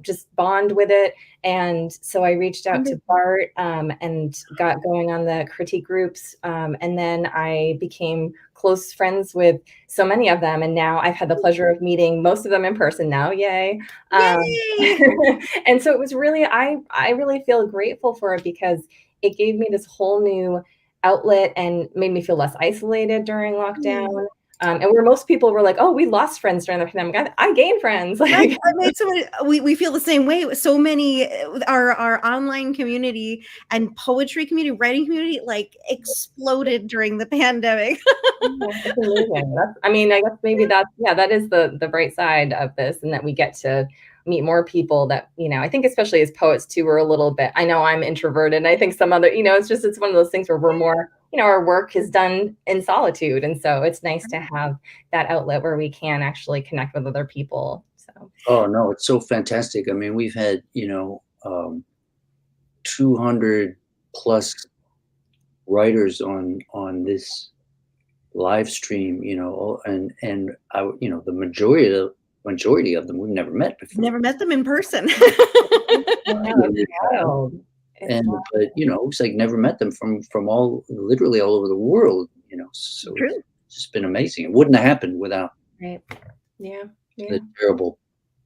just bond with it. And so I reached out to Bart and got going on the critique groups. And then I became close friends with so many of them. And now I've had the pleasure of meeting most of them in person now. Yay. Yay! And so it was really, I really feel grateful for it because it gave me this whole new outlet and made me feel less isolated during lockdown. And where most people were like, "Oh, we lost friends during the pandemic," I gained friends. Like, we feel the same way. So many, our online community and poetry community, writing community, like exploded during the pandemic. It's amazing. I guess maybe that is the bright side of this, and that we get to meet more people that, I think especially as poets too, we're a little bit, I know I'm introverted, and I think some other, it's one of those things where we're more, our work is done in solitude. And so it's nice to have that outlet where we can actually connect with other people. So. Oh no, it's so fantastic. I mean, we've had, 200 plus writers on this live stream, and I, the majority of them we've never met before. Never met them in person. But it's like never met them from literally all over the world, so True. It's just been amazing. It wouldn't have happened without the terrible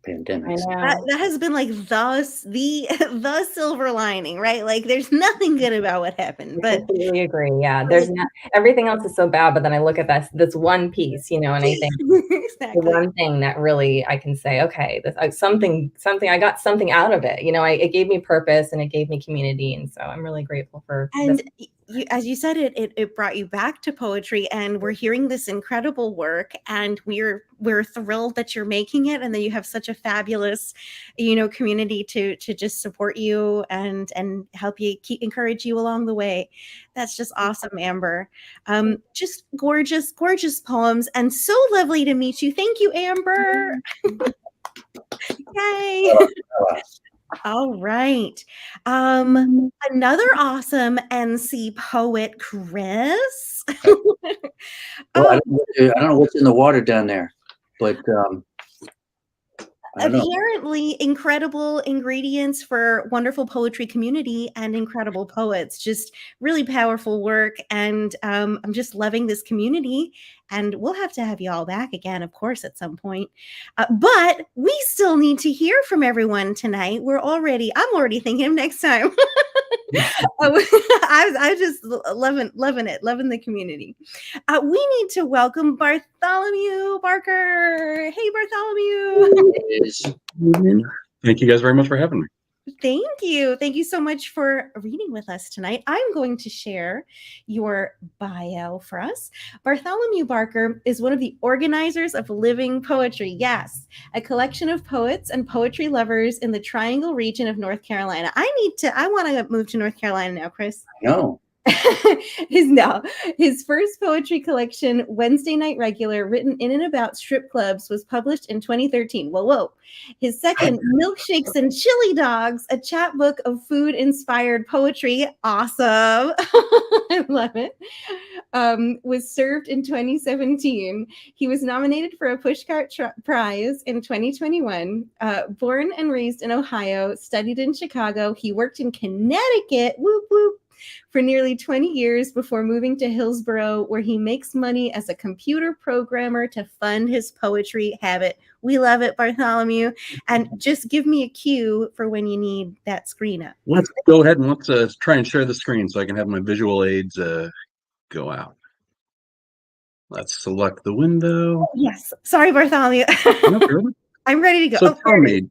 pandemic. That has been like the silver lining, right? Like there's nothing good about what happened. But I completely agree. Yeah, there's not, everything else is so bad, but then I look at this one piece, and I think exactly. the one thing that really I can say, okay, this something I got something out of it. It gave me purpose and it gave me community, and so I'm really grateful for. And as you said, it brought you back to poetry, and we're hearing this incredible work, and we're thrilled that you're making it, and that you have such a fabulous, community to just support you and help you encourage you along the way. That's just awesome, Amber. Just gorgeous poems, and so lovely to meet you. Thank you, Amber. Yay. All right. Another awesome NC poet, Chris. Well, I don't know what's in the water down there, but apparently incredible ingredients for wonderful poetry community and incredible poets. Just really powerful work, and I'm just loving this community, and we'll have to have you all back again, of course, at some point, but we still need to hear from everyone tonight. I'm already thinking of next time. I just loving the community. We need to welcome Bartholomew Barker. Hey, Bartholomew. Thank you guys very much for having me. Thank you. Thank you so much for reading with us tonight. I'm going to share your bio for us. Bartholomew Barker is one of the organizers of Living Poetry. Yes, a collection of poets and poetry lovers in the Triangle region of North Carolina. I want to move to North Carolina now, Chris. No. His first poetry collection, Wednesday Night Regular, written in and about strip clubs, was published in 2013. Whoa. His second, Milkshakes and Chili Dogs, a chapbook of food-inspired poetry, awesome, I love it, was served in 2017. He was nominated for a Pushcart Prize in 2021. Born and raised in Ohio, studied in Chicago. He worked in Connecticut, whoop, whoop, for nearly 20 years before moving to Hillsborough, where he makes money as a computer programmer to fund his poetry habit. We love it, Bartholomew. And just give me a cue for when you need that screen up. Let's go ahead and let's try and share the screen so I can have my visual aids go out. Let's select the window. Yes. Sorry, Bartholomew. No problem. I'm ready to go. So tell me,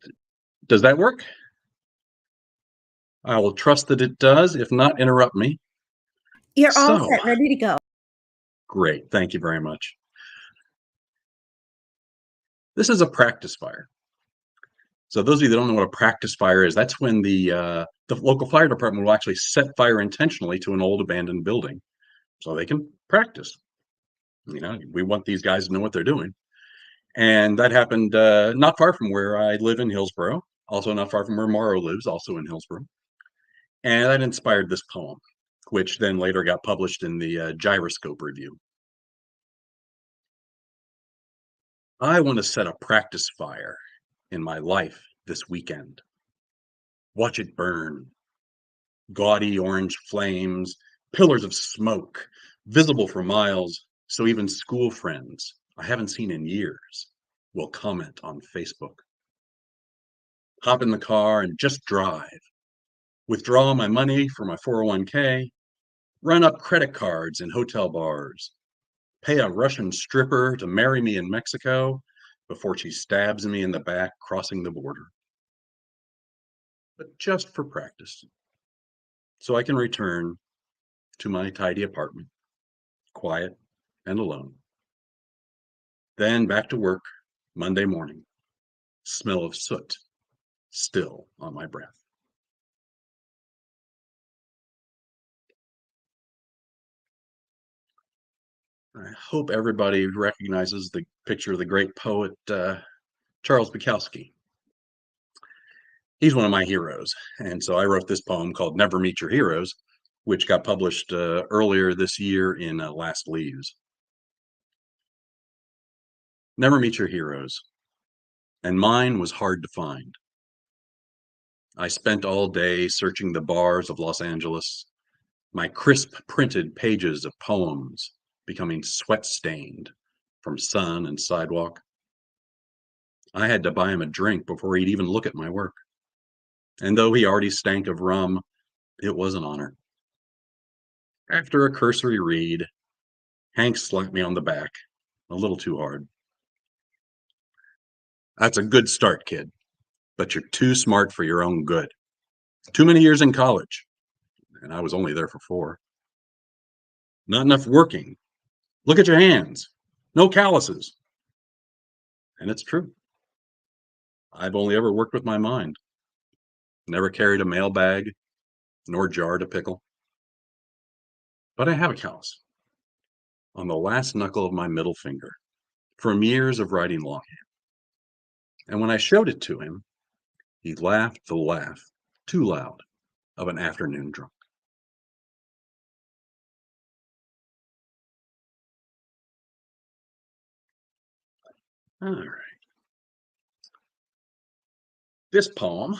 does that work? I will trust that it does. If not, interrupt me. You're all set, ready to go. Great. Thank you very much. This is a practice fire. So those of you that don't know what a practice fire is, that's when the local fire department will actually set fire intentionally to an old abandoned building so they can practice. You know, we want these guys to know what they're doing. And that happened not far from where I live in Hillsborough, also not far from where Morrow lives, also in Hillsborough. And that inspired this poem, which then later got published in the Gyroscope Review. I want to set a practice fire in my life this weekend. Watch it burn. Gaudy orange flames, pillars of smoke, visible for miles, so even school friends I haven't seen in years will comment on Facebook. Hop in the car and just drive. Withdraw my money for my 401k, run up credit cards in hotel bars, pay a Russian stripper to marry me in Mexico before she stabs me in the back crossing the border. But just for practice, so I can return to my tidy apartment, quiet and alone. Then back to work Monday morning, smell of soot still on my breath. I hope everybody recognizes the picture of the great poet Charles Bukowski. He's one of my heroes, and so I wrote this poem called Never Meet Your Heroes, which got published earlier this year in Last Leaves. Never meet your heroes, and mine was hard to find. I spent all day searching the bars of Los Angeles, my crisp printed pages of poems becoming sweat-stained from sun and sidewalk. I had to buy him a drink before he'd even look at my work. And though he already stank of rum, it was an honor. After a cursory read, Hank slapped me on the back, a little too hard. That's a good start, kid, but you're too smart for your own good. Too many years in college, and I was only there for 4. Not enough working. Look at your hands. No calluses. And it's true. I've only ever worked with my mind. Never carried a mailbag, nor jarred a pickle. But I have a callus on the last knuckle of my middle finger from years of writing longhand. And when I showed it to him, he laughed the laugh too loud of an afternoon drunk. All right. This poem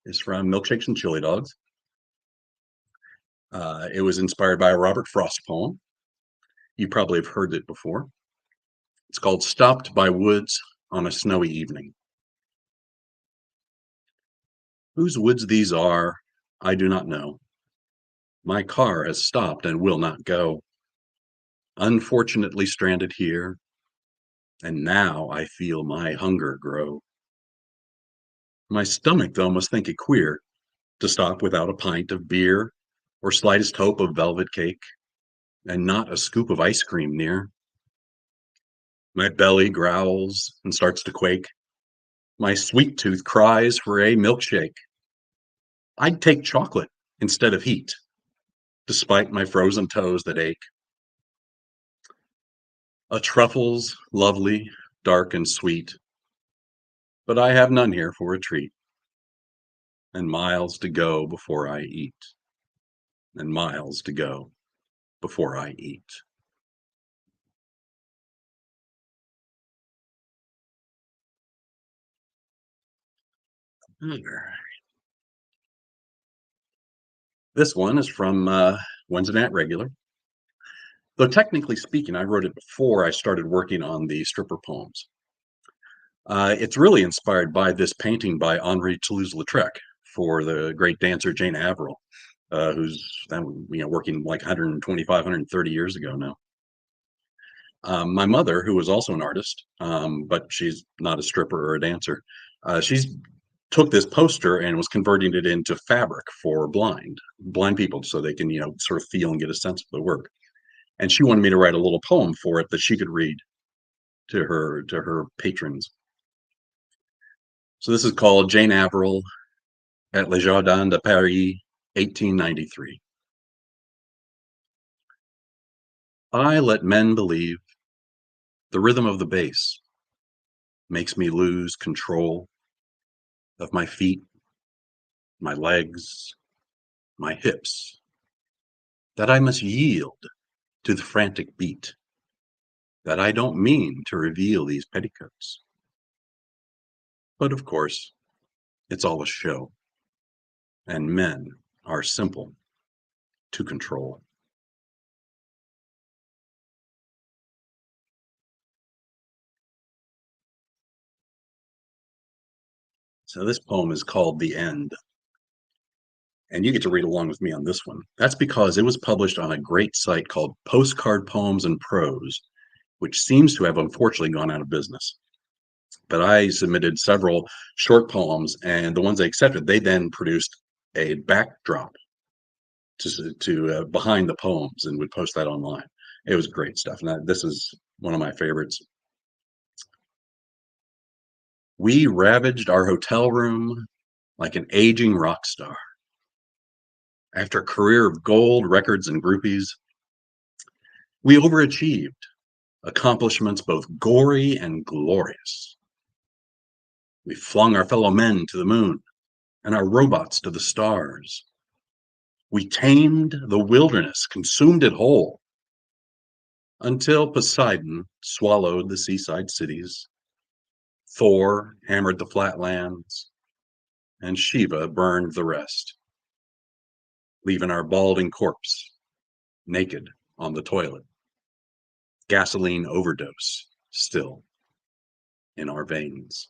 is from Milkshakes and Chili Dogs. It was inspired by a Robert Frost poem. You probably have heard it before. It's called Stopped by Woods on a Snowy Evening. Whose woods these are, I do not know. My car has stopped and will not go. Unfortunately stranded here, and now I feel my hunger grow. My stomach, though, must think it queer to stop without a pint of beer or slightest hope of velvet cake, and not a scoop of ice cream near. My belly growls and starts to quake. My sweet tooth cries for a milkshake. I'd take chocolate instead of heat, despite my frozen toes that ache. A truffle's lovely, dark and sweet, but I have none here for a treat. And miles to go before I eat. And miles to go before I eat. This one is from Wednesday Night Regular. Though technically speaking, I wrote it before I started working on the stripper poems. It's really inspired by this painting by Henri Toulouse-Lautrec for the great dancer Jane Averill, who's working like 125, 130 years ago now. My mother, who was also an artist, but she's not a stripper or a dancer, she's took this poster and was converting it into fabric for blind people so they can, sort of feel and get a sense of the work. And she wanted me to write a little poem for it that she could read to her patrons. So this is called Jane Averill at Les Jardins de Paris, 1893. I let men believe the rhythm of the bass makes me lose control of my feet, my legs, my hips, that I must yield to the frantic beat, that I don't mean to reveal these petticoats. But of course, it's all a show, and men are simple to control. So this poem is called The End. And you get to read along with me on this one. That's because it was published on a great site called Postcard Poems and Prose, which seems to have unfortunately gone out of business. But I submitted several short poems, and the ones they accepted, they then produced a backdrop to behind the poems and would post that online. It was great stuff. And this is one of my favorites. We ravaged our hotel room like an aging rock star. After a career of gold, records, and groupies, we overachieved, accomplishments both gory and glorious. We flung our fellow men to the moon and our robots to the stars. We tamed the wilderness, consumed it whole, until Poseidon swallowed the seaside cities, Thor hammered the flatlands, and Shiva burned the rest, leaving our balding corpse naked on the toilet, gasoline overdose still in our veins.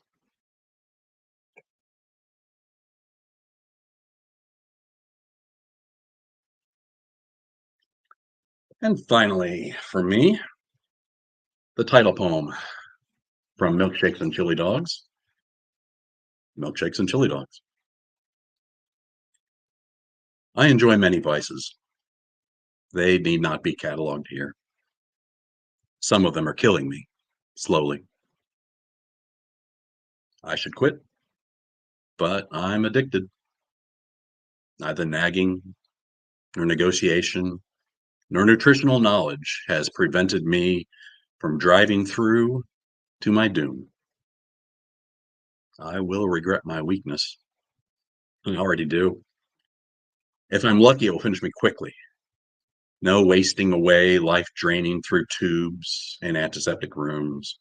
And finally, for me, the title poem from Milkshakes and Chili Dogs. Milkshakes and Chili Dogs. I enjoy many vices. They need not be cataloged here. Some of them are killing me, slowly. I should quit, but I'm addicted. Neither nagging, nor negotiation, nor nutritional knowledge has prevented me from driving through to my doom. I will regret my weakness. I already do. If I'm lucky, it will finish me quickly. No wasting away, life draining through tubes and antiseptic rooms.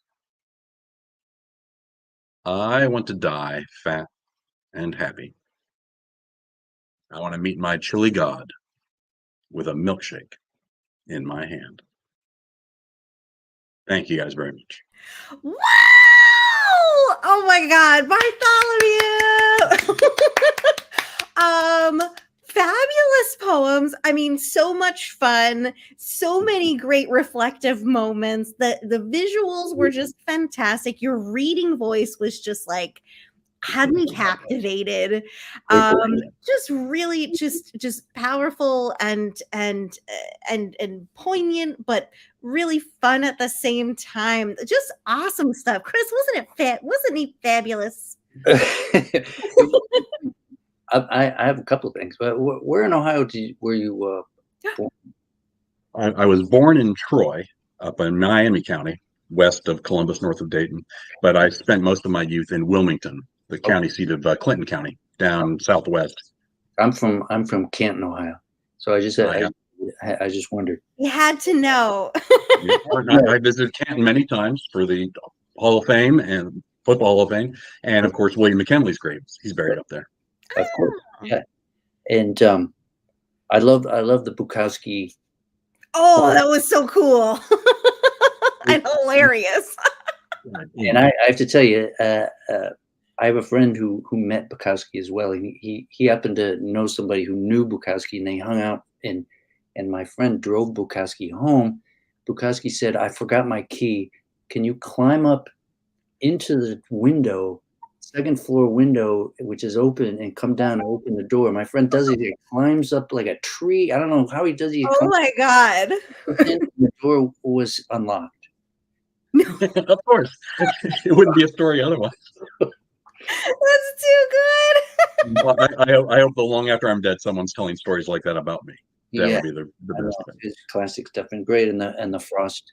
I want to die fat and happy. I want to meet my chili god with a milkshake in my hand. Thank you guys very much. Wow! Oh my God, Bartholomew! Fabulous poems. I mean, so much fun, so many great reflective moments. The visuals were just fantastic. Your reading voice was just like had me captivated. Just really just powerful and poignant, but really fun at the same time. Just awesome stuff. Chris, wasn't he fabulous? I have a couple of things, but where in Ohio were you I was born in Troy, up in Miami County, west of Columbus, north of Dayton. But I spent most of my youth in Wilmington, the county seat of Clinton County, down southwest. I'm from Canton, Ohio. So I just wondered. You had to know. I visited Canton many times for the Hall of Fame and Football Hall of Fame, and of course William McKinley's grave. He's buried up there. Of course, yeah. And I love the Bukowski. Oh, that was so cool and hilarious. And I have to tell you, I have a friend who met Bukowski as well. He happened to know somebody who knew Bukowski, and they hung out. And my friend drove Bukowski home. Bukowski said, "I forgot my key. Can you climb up into the window, second floor window, which is open, and come down and open the door?" My friend does it. He climbs up like a tree. I don't know how he does it. Oh my God. The door was unlocked. Of course. It wouldn't be a story otherwise. That's too good. Well, I hope that long after I'm dead, someone's telling stories like that about me. That would be the best thing. It's classic stuff and great. And the frost,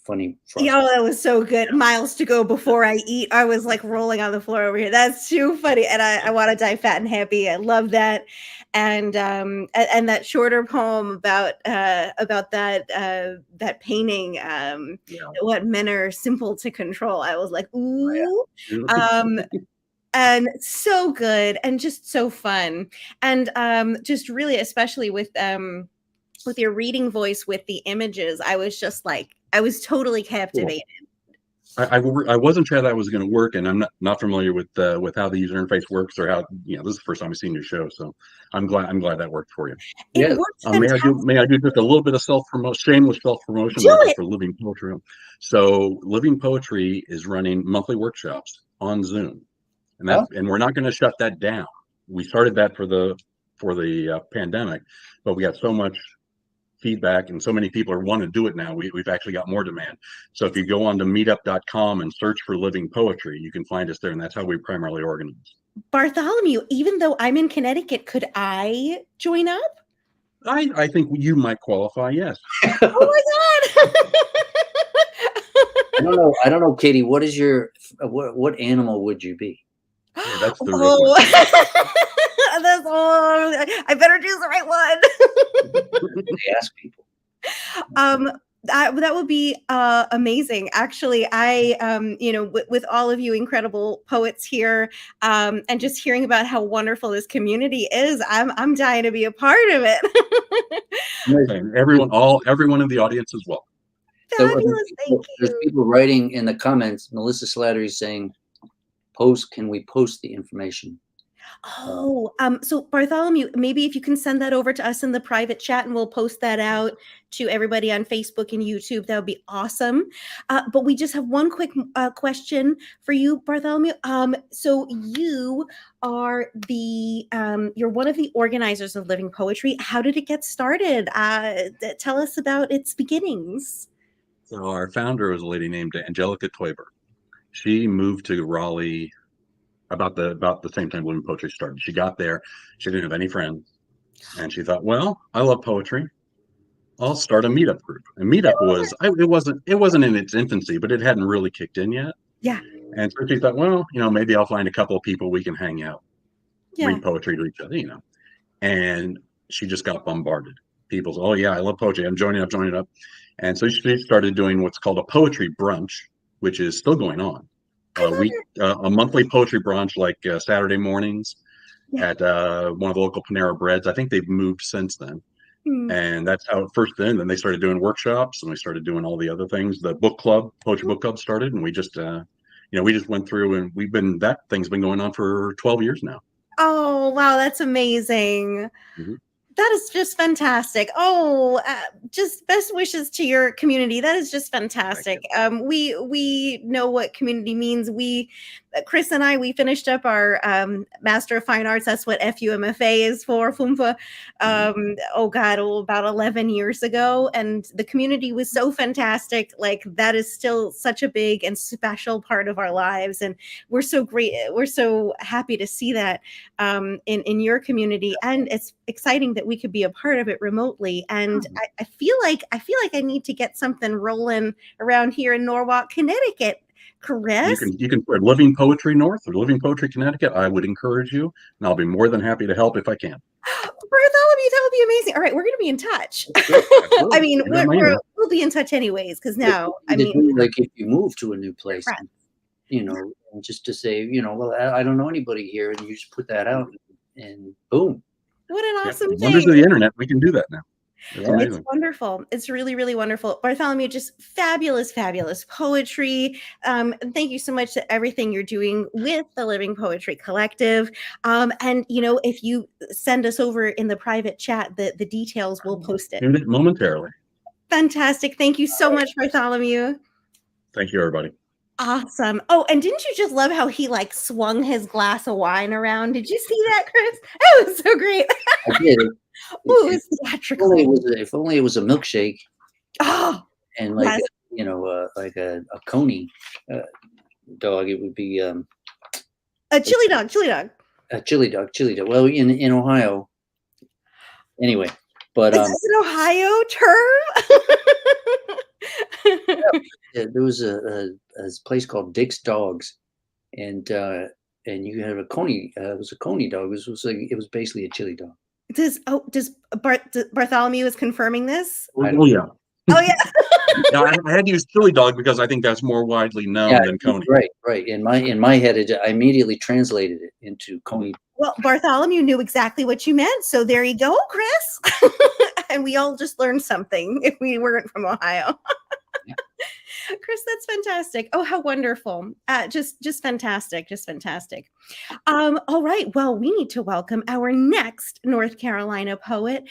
funny frost. Yeah, that was so good. Miles to go before I eat. I was like rolling on the floor over here. That's too funny. And I want to die fat and happy. I love that. And that shorter poem about that painting, what men are simple to control. I was like, ooh. And so good and just so fun. And just really, especially with your reading voice with the images, I was just like, I was totally captivated. Cool. I wasn't sure that was going to work, and I'm not familiar with how the user interface works, or how, this is the first time I've seen your show, so I'm glad that worked for you. It works. May I do just a little bit of shameless self-promotion for Living Poetry? So Living Poetry is running monthly workshops on Zoom, and we're not going to shut that down. We started that for the pandemic, but we got so much feedback and so many people want to do it now. We've actually got more demand. So if you go on to meetup.com and search for Living Poetry, you can find us there, and that's how we primarily organize. Bartholomew, even though I'm in Connecticut, could I join up? I think you might qualify, yes. Oh my God. I don't know, Katie, what is what animal would you be? Yeah, that's the real That's all. I better choose the right one. They ask people. That would be amazing. Actually, I with all of you incredible poets here, and just hearing about how wonderful this community is, I'm dying to be a part of it. Everyone in the audience as well. Fabulous, thank you. There's people writing in the comments. Melissa Slattery saying, can we post the information? Oh, so Bartholomew, maybe if you can send that over to us in the private chat, and we'll post that out to everybody on Facebook and YouTube, that would be awesome. But we just have one quick question for you, Bartholomew. So you are you're one of the organizers of Living Poetry. How did it get started? Tell us about its beginnings. So our founder was a lady named Angelica Toiber. She moved to Raleigh about the same time Living Poetry started. She got there, she didn't have any friends, and she thought, well, I love poetry, I'll start a meetup group. And meetup it wasn't in its infancy, but it hadn't really kicked in yet. Yeah. And so she thought, well, maybe I'll find a couple of people we can hang out, read poetry to each other, and she just got bombarded. People said, oh yeah, I love poetry, I'm joining up. And so she started doing what's called a poetry brunch, which is still going on. A monthly poetry brunch, like Saturday mornings at one of the local Panera Breads. I think they've moved since then. And that's how it first ended. Then they started doing workshops, and we started doing all the other things. The poetry book club started, and we just went through, and that thing's been going on for 12 years now. Oh, wow, that's amazing. Mm-hmm. That is just fantastic. Oh, just best wishes to your community. That is just fantastic. We know what community means. Chris and I, we finished up our Master of Fine Arts. That's what FUMFA is for, FUMFA. About 11 years ago. And the community was so fantastic. Like, that is still such a big and special part of our lives. And we're so great. We're so happy to see that in your community. And it's exciting that we could be a part of it remotely. And I feel like I need to get something rolling around here in Norwalk, Connecticut. Chris? You can spread Living Poetry North or Living Poetry Connecticut. I would encourage you, and I'll be more than happy to help if I can. Bartholomew, that would be amazing. All right, we're going to be in touch. I mean, we'll be in touch anyways, because now, like if you move to a new place, just to say, well, I don't know anybody here, and you just put that out, and boom. What an awesome thing. Wonders of the internet, we can do that now. It's wonderful. It's really, really wonderful. Bartholomew, just fabulous, fabulous poetry. And thank you so much to everything you're doing with the Living Poetry Collective. And, if you send us over in the private chat, the details, we'll post it. Momentarily. Fantastic. Thank you so much, Bartholomew. Thank you, everybody. Awesome. Oh, and didn't you just love how he swung his glass of wine around? Did you see that, Chris? That was so great. I did. Ooh, it was theatrical. If only it was a milkshake. Oh, and like a coney dog, it would be a chili dog. A chili dog. Well, in Ohio, anyway. But is this an Ohio term? There was a place called Dick's Dogs, and you had a coney. It was a coney dog. It was basically a chili dog. Does Bartholomew is confirming this? Oh yeah. Oh yeah. I had to use chili dog because I think that's more widely known than coney. Right. In my head, I immediately translated it into coney. Well, Bartholomew knew exactly what you meant, so there you go, Chris. And we all just learned something if we weren't from Ohio. Chris, that's fantastic. Oh, how wonderful. Just fantastic. All right. Well, we need to welcome our next North Carolina poet,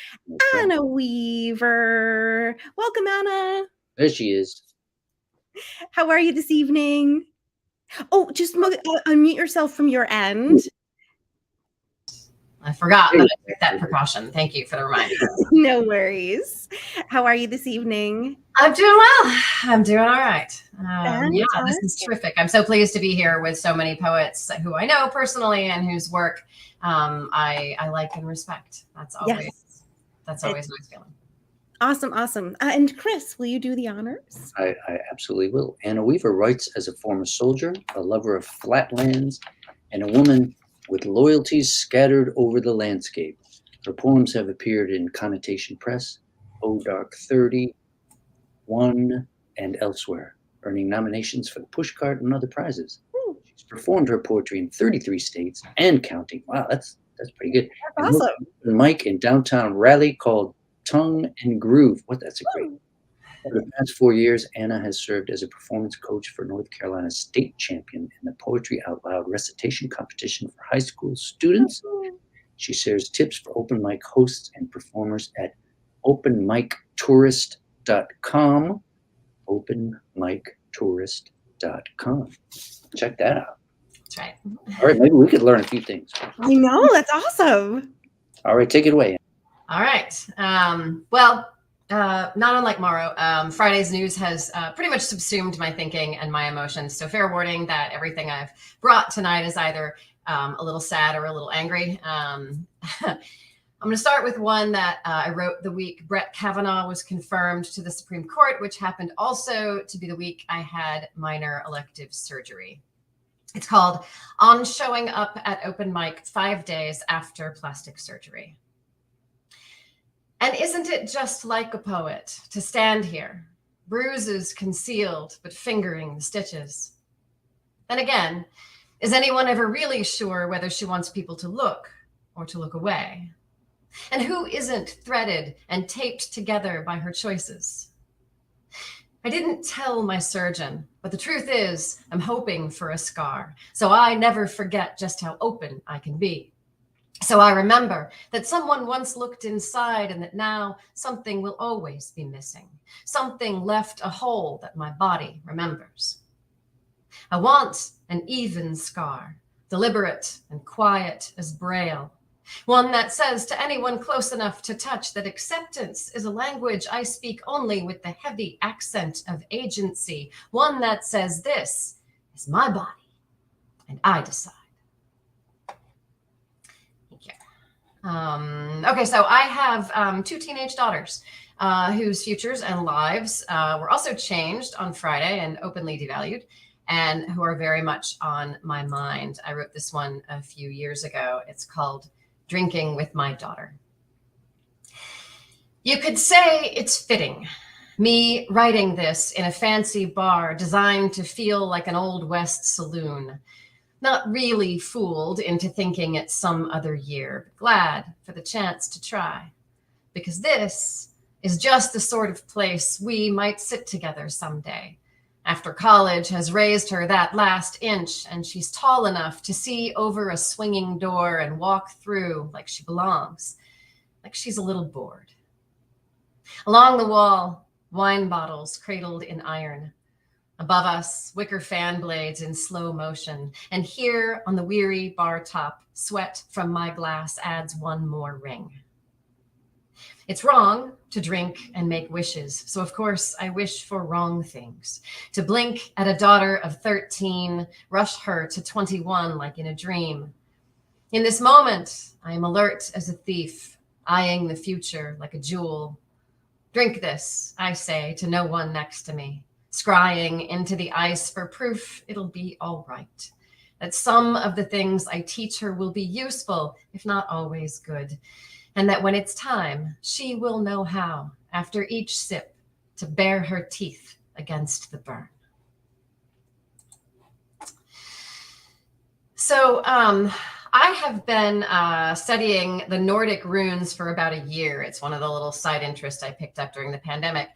Anna Weaver. Welcome, Anna. There she is. How are you this evening? Oh, just unmute yourself from your end. I forgot that I took that precaution. Thank you for the reminder. No worries. How are you this evening? I'm doing well. I'm doing all right. This is terrific. I'm so pleased to be here with so many poets who I know personally and whose work I like and respect. That's always nice feeling. Awesome. And Chris, will you do the honors? I absolutely will. Anna Weaver writes as a former soldier, a lover of flatlands, and a woman with loyalties scattered over the landscape. Her poems have appeared in Connotation Press, O Dark 30, One, and elsewhere, earning nominations for the Pushcart and other prizes. She's performed her poetry in 33 states and counting. Wow, that's pretty good. That's awesome. Mike in downtown Raleigh called Tongue and Groove. That's a great. For the past 4 years, Anna has served as a performance coach for North Carolina's state champion in the Poetry Out Loud recitation competition for high school students. She shares tips for open mic hosts and performers at openmictourist.com. openmictourist.com. Check that out. That's right. All right, maybe we could learn a few things. I know, that's awesome. All right, take it away. All right. Not unlike Morrow, Friday's news has pretty much subsumed my thinking and my emotions. So fair warning that everything I've brought tonight is either a little sad or a little angry. I'm going to start with one that I wrote the week Brett Kavanaugh was confirmed to the Supreme Court, which happened also to be the week I had minor elective surgery. It's called On Showing Up at Open Mic 5 Days After Plastic Surgery. And isn't it just like a poet to stand here, bruises concealed, but fingering the stitches? Then again, is anyone ever really sure whether she wants people to look or to look away? And who isn't threaded and taped together by her choices? I didn't tell my surgeon, but the truth is I'm hoping for a scar, so I never forget just how open I can be. So I remember that someone once looked inside and that now something will always be missing. Something left a hole that my body remembers. I want an even scar, deliberate and quiet as Braille. One that says to anyone close enough to touch that acceptance is a language I speak only with the heavy accent of agency. One that says this is my body and I decide. Thank you. Okay, so I have 2 teenage daughters whose futures and lives were also changed on Friday and openly devalued, and who are very much on my mind. I wrote this one a few years ago. It's called Drinking with My Daughter. You could say it's fitting, me writing this in a fancy bar designed to feel like an Old West saloon. Not really fooled into thinking it's some other year, but glad for the chance to try. Because this is just the sort of place we might sit together someday, after college has raised her that last inch and she's tall enough to see over a swinging door and walk through like she belongs, like she's a little bored. Along the wall, wine bottles cradled in iron. Above us, wicker fan blades in slow motion. And here on the weary bar top, sweat from my glass adds one more ring. It's wrong to drink and make wishes. So of course I wish for wrong things. To blink at a daughter of 13, rush her to 21 like in a dream. In this moment, I am alert as a thief, eyeing the future like a jewel. Drink this, I say to no one next to me, scrying into the ice for proof it'll be all right. That some of the things I teach her will be useful, if not always good. And that when it's time, she will know how, after each sip, to bare her teeth against the burn. So I have been studying the Nordic runes for about a year. It's one of the little side interests I picked up during the pandemic.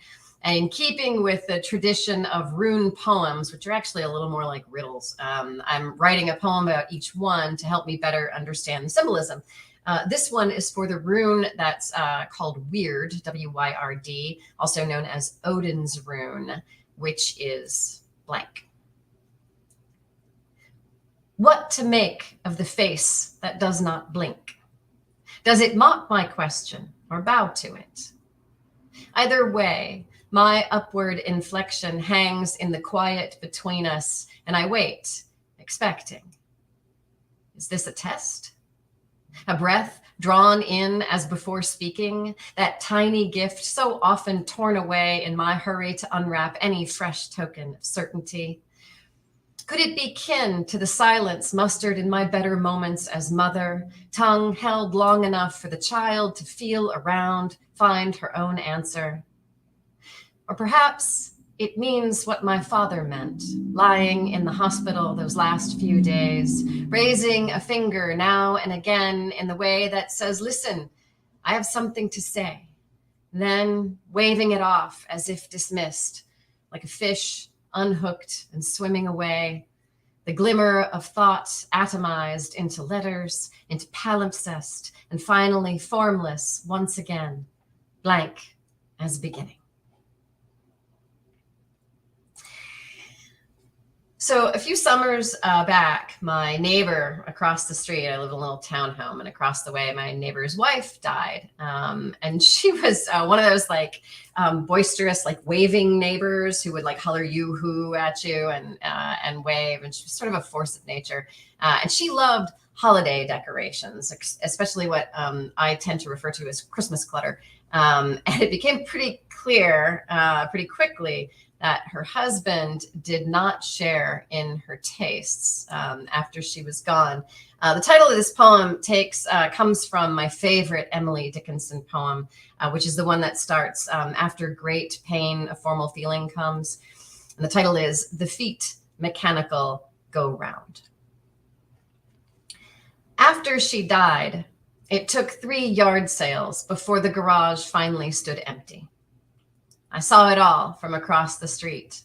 And in keeping with the tradition of rune poems, which are actually a little more like riddles, I'm writing a poem about each one to help me better understand the symbolism. This one is for the rune that's called Weird, W-Y-R-D, also known as Odin's rune, which is blank. What to make of the face that does not blink? Does it mock my question or bow to it? Either way, my upward inflection hangs in the quiet between us, and I wait, expecting. Is this a test? A breath drawn in as before speaking, that tiny gift so often torn away in my hurry to unwrap any fresh token of certainty. Could it be kin to the silence mustered in my better moments as mother, tongue held long enough for the child to feel around, find her own answer? Or perhaps it means what my father meant, lying in the hospital those last few days, raising a finger now and again in the way that says, listen, I have something to say. Then waving it off as if dismissed, like a fish unhooked and swimming away, the glimmer of thought atomized into letters, into palimpsest, and finally formless once again, blank as beginning. So a few summers back, my neighbor across the street, I live in a little townhome, and across the way, my neighbor's wife died. And she was one of those like boisterous, like waving neighbors who would like holler yoo-hoo at you and wave. And she was sort of a force of nature. And she loved holiday decorations, especially what I tend to refer to as Christmas clutter. And it became pretty clear pretty quickly that her husband did not share in her tastes after she was gone. The title of this poem comes from my favorite Emily Dickinson poem, which is the one that starts, after great pain, a formal feeling comes. And the title is The Feet Mechanical Go Round. After she died, it took 3 yard sales before the garage finally stood empty. I saw it all from across the street.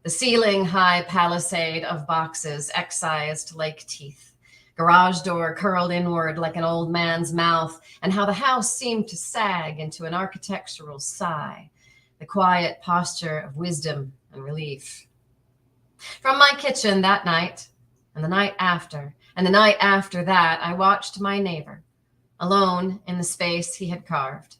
The ceiling-high palisade of boxes excised like teeth, garage door curled inward like an old man's mouth, and how the house seemed to sag into an architectural sigh, the quiet posture of wisdom and relief. From my kitchen that night, and the night after, and the night after that, I watched my neighbor, alone in the space he had carved.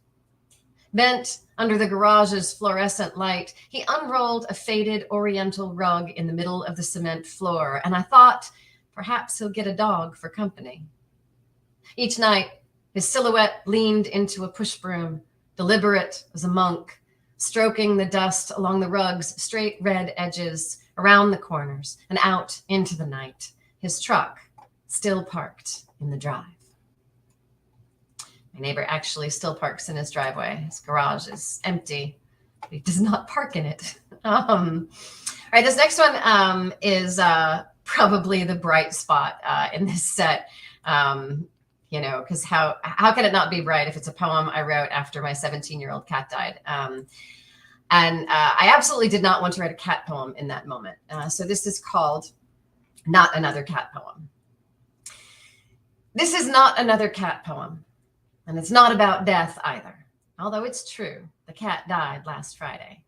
Bent under the garage's fluorescent light, he unrolled a faded oriental rug in the middle of the cement floor, and I thought, perhaps he'll get a dog for company. Each night, his silhouette leaned into a push broom, deliberate as a monk, stroking the dust along the rug's straight red edges, around the corners, and out into the night, his truck still parked in the drive. My neighbor actually still parks in his driveway. His garage is empty. He does not park in it. All right, this next one is probably the bright spot in this set. Because how can it not be bright if it's a poem I wrote after my 17-year-old cat died? And I absolutely did not want to write a cat poem in that moment. So this is called Not Another Cat Poem. This is not another cat poem. And it's not about death either, although it's true. The cat died last Friday.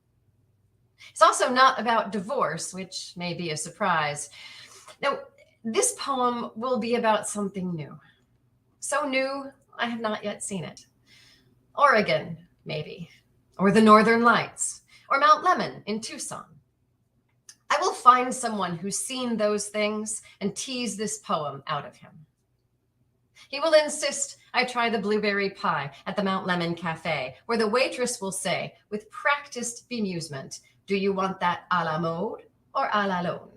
It's also not about divorce, which may be a surprise. Now, this poem will be about something new. So new, I have not yet seen it. Oregon, maybe, or the Northern Lights, or Mount Lemmon in Tucson. I will find someone who's seen those things and tease this poem out of him. He will insist I try the blueberry pie at the Mount Lemmon Cafe, where the waitress will say, with practiced bemusement, do you want that a la mode or a la lone?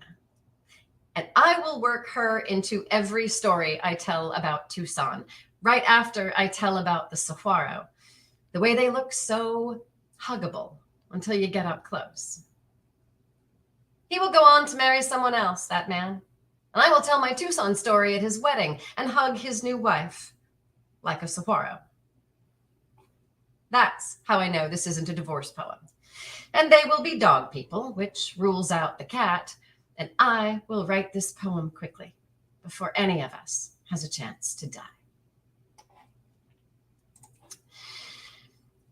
And I will work her into every story I tell about Tucson, right after I tell about the saguaro, the way they look so huggable until you get up close. He will go on to marry someone else, that man. And I will tell my Tucson story at his wedding and hug his new wife like a saguaro. That's how I know this isn't a divorce poem. And they will be dog people, which rules out the cat, and I will write this poem quickly before any of us has a chance to die.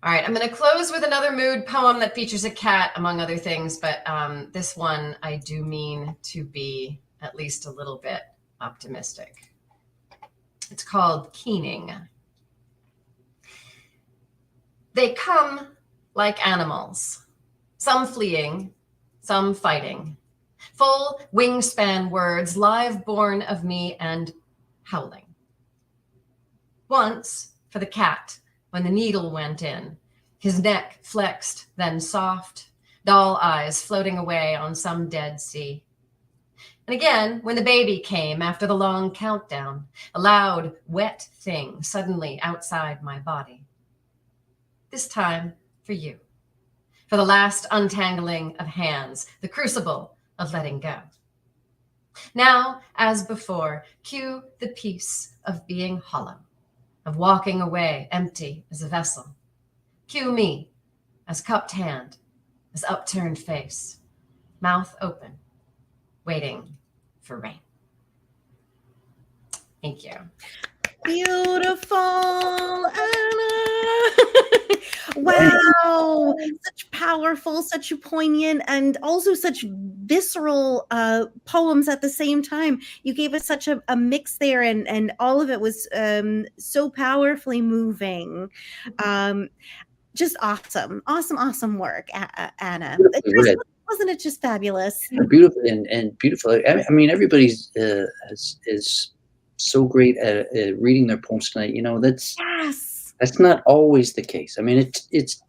All right, I'm going to close with another mood poem that features a cat, among other things, but this one I do mean to be at least a little bit optimistic. It's called Keening. They come like animals, some fleeing, some fighting. Full wingspan words, live born of me and howling. Once, for the cat, when the needle went in, his neck flexed, then soft, doll eyes floating away on some dead sea. And again, when the baby came after the long countdown, a loud, wet thing suddenly outside my body. This time for you, for the last untangling of hands, the crucible of letting go. Now, as before, cue the peace of being hollow, of walking away empty as a vessel. Cue me as cupped hand, as upturned face, mouth open, waiting for rain. Thank you. Beautiful, Anna. Wow. Such powerful, such poignant, and also such visceral poems at the same time. You gave us such a mix there, and all of it was so powerfully moving. Just awesome work, Anna. Wasn't it just fabulous? Beautiful and beautiful. I mean, everybody's is so great at reading their poems tonight. You know, that's not always the case. I mean, it's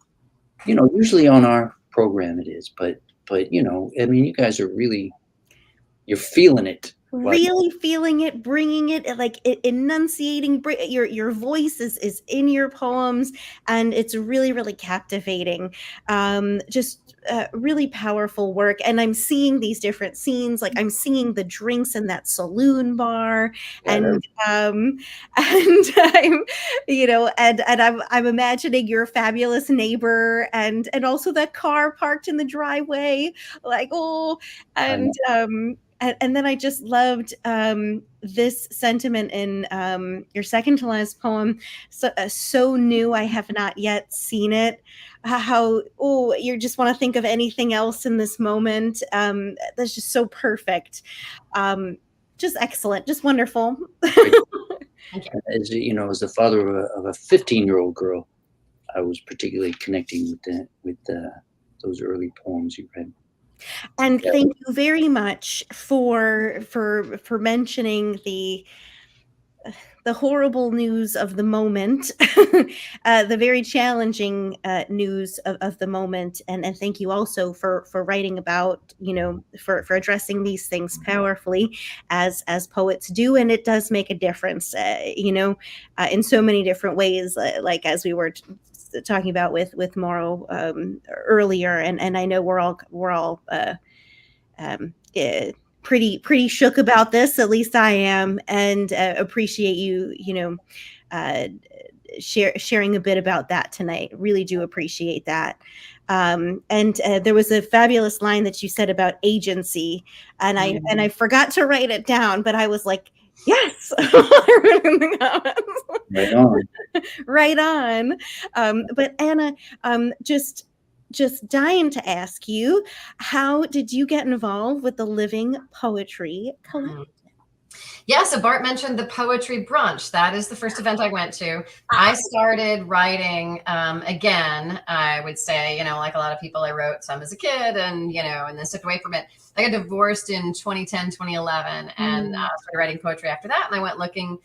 usually on our program it is, but I mean, you guys are really, you're feeling it. Really feeling it, bringing it, like enunciating. Your voice is in your poems, and it's really captivating. Just really powerful work. And I'm seeing these different scenes, like I'm seeing the drinks in that saloon bar, and I'm I'm imagining your fabulous neighbor, and also that car parked in the driveway, like And then I just loved this sentiment in your second to last poem. So new, I have not yet seen it. How, oh, you just want to think of anything else in this moment. That's just so perfect. Just excellent, just wonderful. As you know, as the father of a 15-year-old girl, I was particularly connecting with those early poems you read. And Yeah. thank you very much for mentioning the horrible news of the moment, the very challenging news of the moment, and thank you also for writing about, for addressing these things powerfully as poets do, and it does make a difference, in so many different ways, like as we were talking about with Morrow earlier, and I know we're all pretty shook about this. At least I am, and appreciate you, sharing a bit about that tonight. Really do appreciate that. And there was a fabulous line that you said about agency, and I forgot to write it down, but I was like, yes. I wrote in the comments. Right on. Right on. But Anna, just dying to ask you, how did you get involved with the Living Poetry Collective? Yeah, so Bart mentioned the poetry brunch. That is the first event I went to. I started writing again. I would say, like a lot of people, I wrote some as a kid, and and then stepped away from it. I got divorced in 2010, 2011, and started writing poetry after that. And I went looking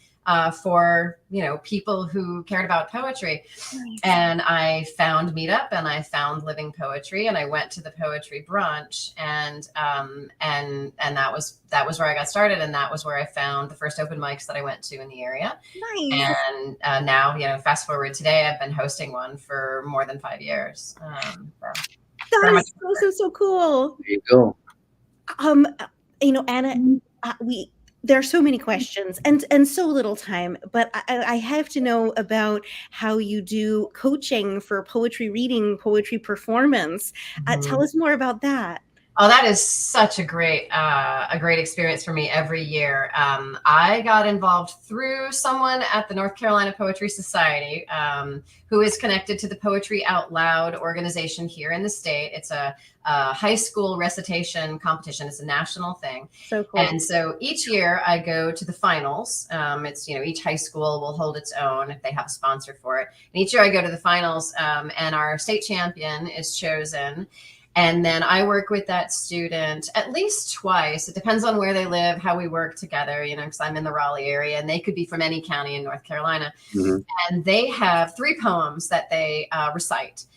for people who cared about poetry. Nice. And I found Meetup, and I found Living Poetry, and I went to the poetry brunch, and that was where I got started, and that was where I found the first open mics that I went to in the area. Nice. And now, fast forward today, I've been hosting one for more than 5 years. That is so cool. There you go. Anna, there are so many questions and so little time, but I have to know about how you do coaching for poetry reading, poetry performance. Tell us more about that. Oh, that is such a great experience for me every year. I got involved through someone at the North Carolina Poetry Society, who is connected to the Poetry Out Loud organization here in the state. It's a high school recitation competition. It's a national thing. So cool. And so each year I go to the finals. It's, each high school will hold its own if they have a sponsor for it. And each year I go to the finals, and our state champion is chosen. And then I work with that student at least twice. It depends on where they live, how we work together, because I'm in the Raleigh area, and they could be from any county in North Carolina. Mm-hmm. And they have 3 poems that they recite.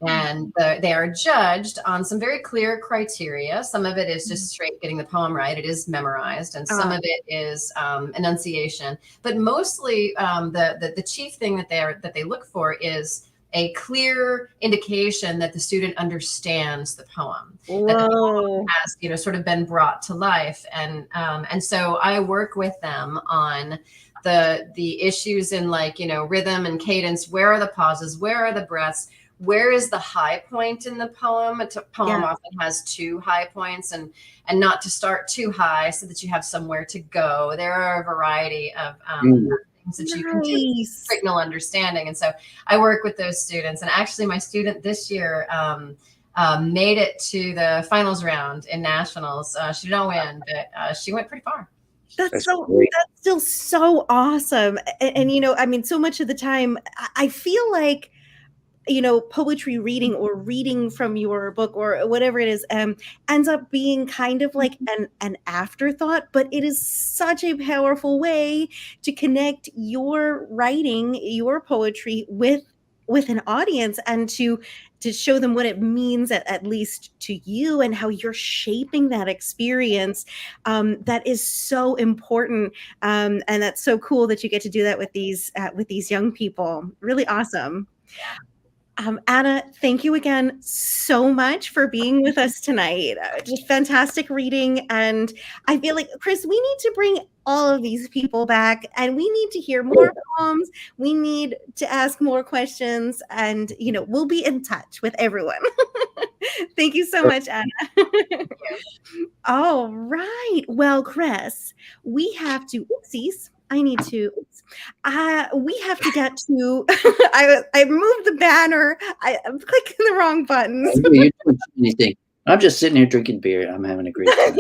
And they are judged on some very clear criteria. Some of it is just straight getting the poem right. It is memorized. And some of it is enunciation. But mostly the chief thing that they look for is a clear indication that the student understands the poem, that the poem has, sort of been brought to life. And so I work with them on the issues in rhythm and cadence. Where are the pauses? Where are the breaths? Where is the high point in the poem? A poem often has 2 high points, and not to start too high so that you have somewhere to go. There are a variety of things that you can do to signal understanding. And so I work with those students. And actually my student this year made it to the finals round in nationals. She did not win, but she went pretty far. That's still so awesome. And so much of the time I feel like, poetry reading or reading from your book or whatever it is, ends up being kind of like an afterthought, but it is such a powerful way to connect your writing, your poetry with an audience, and to show them what it means, at least to you, and how you're shaping that experience. That is so important. And that's so cool that you get to do that with these young people. Really awesome. Anna, thank you again so much for being with us tonight. Just fantastic reading. And I feel like, Chris, we need to bring all of these people back, and we need to hear more poems. We need to ask more questions, and, we'll be in touch with everyone. Thank you so much, Anna. All right. Well, Chris, we have to, oopsies. I need to, we have to get to, I moved the banner. I'm clicking the wrong buttons. You're doing too many things. I'm just sitting here drinking beer. I'm having a great time.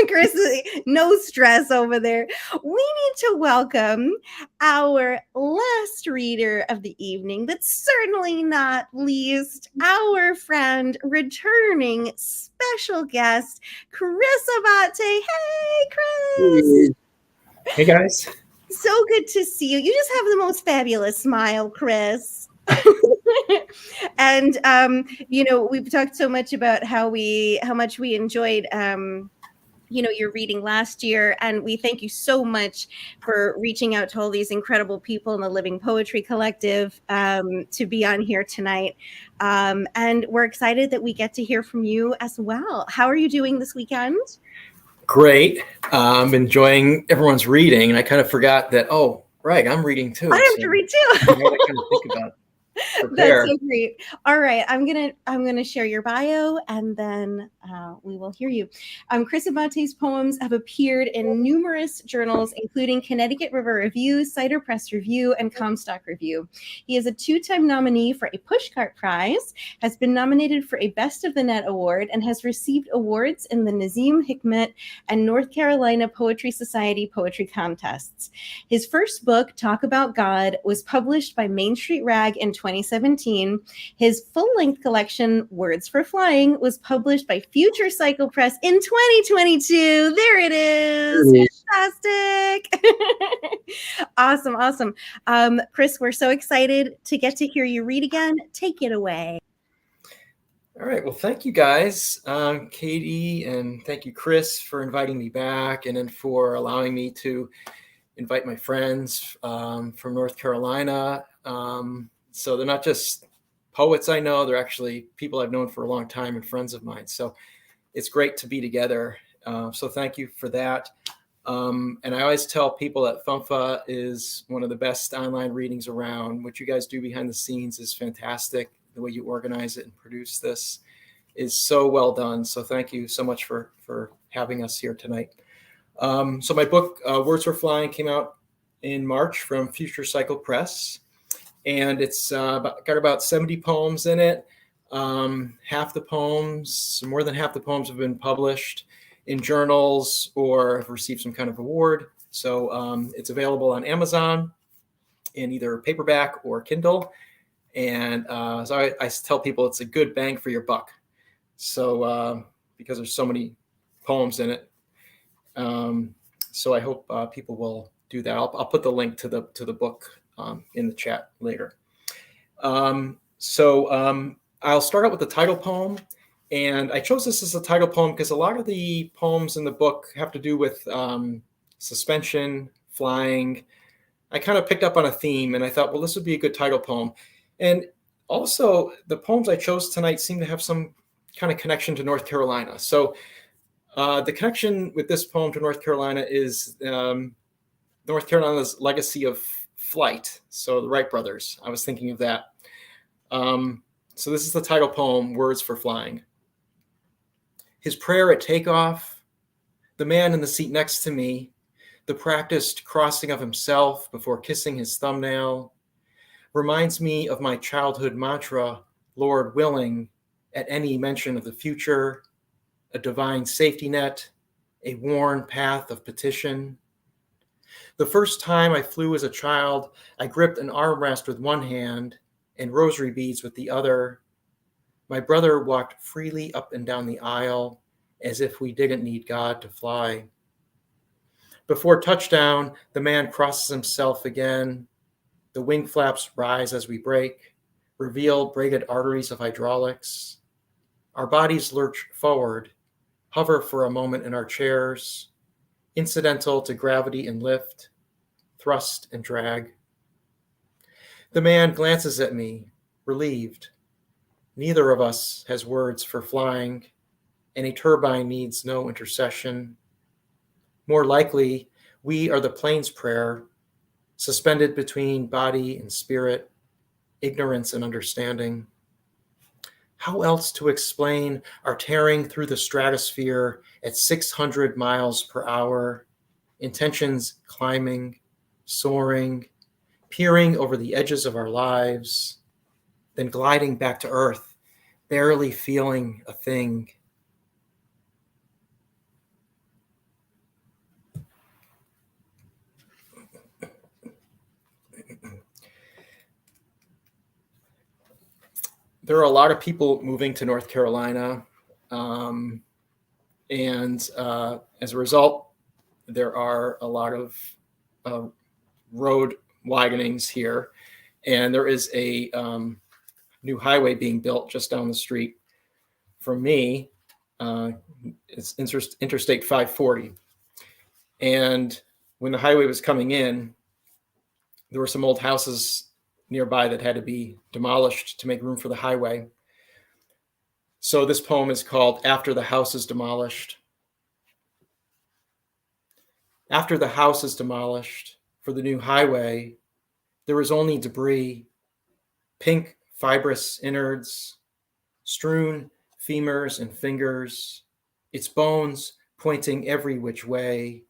Chris, no stress over there. We need to welcome our last reader of the evening, but certainly not least, our friend, returning special guest, Chris Abate. Hey, Chris. Hey, guys. So good to see you. You just have the most fabulous smile, Chris. And we've talked so much about how much we enjoyed your reading last year, and we thank you so much for reaching out to all these incredible people in the Living Poetry Collective to be on here tonight, and we're excited that we get to hear from you as well. How are you doing this weekend? Great. I'm enjoying everyone's reading, and I kind of forgot that, right, I'm reading too. I have to read too. I kind of think about That's so great. All right, I'm gonna share your bio, and then we will hear you. Chris Abate's poems have appeared in numerous journals, including Connecticut River Review, Cider Press Review, and Comstock Review. He is a 2-time nominee for a Pushcart Prize, has been nominated for a Best of the Net Award, and has received awards in the Nazim Hikmet and North Carolina Poetry Society poetry contests. His first book, Talk About God, was published by Main Street Rag in 2017. His full-length collection, Words for Flying, was published by Future Cycle Press in 2022. There it is. Fantastic. Awesome. Chris, we're so excited to get to hear you read again. Take it away. All right. Well, thank you guys, Katie, and thank you, Chris, for inviting me back, and then for allowing me to invite my friends from North Carolina. So they're not just poets I know, they're actually people I've known for a long time and friends of mine. So it's great to be together. So thank you for that. And I always tell people that FUMFA is one of the best online readings around. What you guys do behind the scenes is fantastic. The way you organize it and produce this is so well done. So thank you so much for having us here tonight. So my book, Words for Flying, came out in March from Future Cycle Press, and it's got about 70 poems in it. More than half the poems have been published in journals or have received some kind of award. So it's available on Amazon in either paperback or Kindle. And so I tell people it's a good bang for your buck. So because there's so many poems in it. So I hope people will do that. I'll put the link to the book in the chat later. I'll start out with the title poem, and I chose this as a title poem because a lot of the poems in the book have to do with suspension, flying. I kind of picked up on a theme, and I thought, well, this would be a good title poem. And also, the poems I chose tonight seem to have some kind of connection to North Carolina. So the connection with this poem to North Carolina is North Carolina's legacy of flight. So the Wright brothers, I was thinking of that. So this is the title poem, Words for Flying. His prayer at takeoff, the man in the seat next to me, the practiced crossing of himself before kissing his thumbnail, reminds me of my childhood mantra, Lord willing, at any mention of the future, a divine safety net, a worn path of petition. The first time I flew as a child, I gripped an armrest with one hand and rosary beads with the other. My brother walked freely up and down the aisle as if we didn't need God to fly. Before touchdown, the man crosses himself again. The wing flaps rise as we brake, reveal braided arteries of hydraulics. Our bodies lurch forward, hover for a moment in our chairs, incidental to gravity and lift, thrust and drag. The man glances at me, relieved. Neither of us has words for flying, and a turbine needs no intercession. More likely, we are the plane's prayer, suspended between body and spirit, ignorance and understanding. How else to explain our tearing through the stratosphere at 600 miles per hour, intentions climbing, soaring, peering over the edges of our lives, then gliding back to Earth, barely feeling a thing? There are a lot of people moving to North Carolina, and as a result, there are a lot of road widenings here, and there is a new highway being built just down the street from me. It's Interstate 540, and when the highway was coming in, there were some old houses nearby that had to be demolished to make room for the highway. So this poem is called After the House is Demolished. After the house is demolished, for the new highway, there is only debris, pink fibrous innards, strewn femurs and fingers, its bones pointing every which way.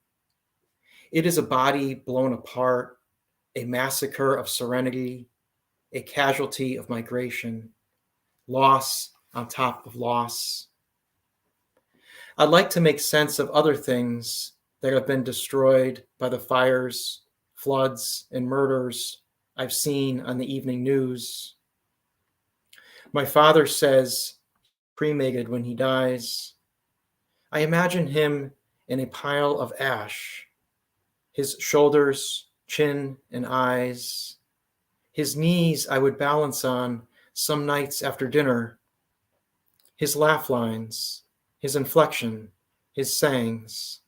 It is a body blown apart, a massacre of serenity, a casualty of migration, loss on top of loss. I'd like to make sense of other things that have been destroyed by the fires, floods, and murders I've seen on the evening news. My father says, cremated when he dies. I imagine him in a pile of ash, his shoulders, chin, and eyes. His knees I would balance on some nights after dinner. His laugh lines, his inflection, his sayings.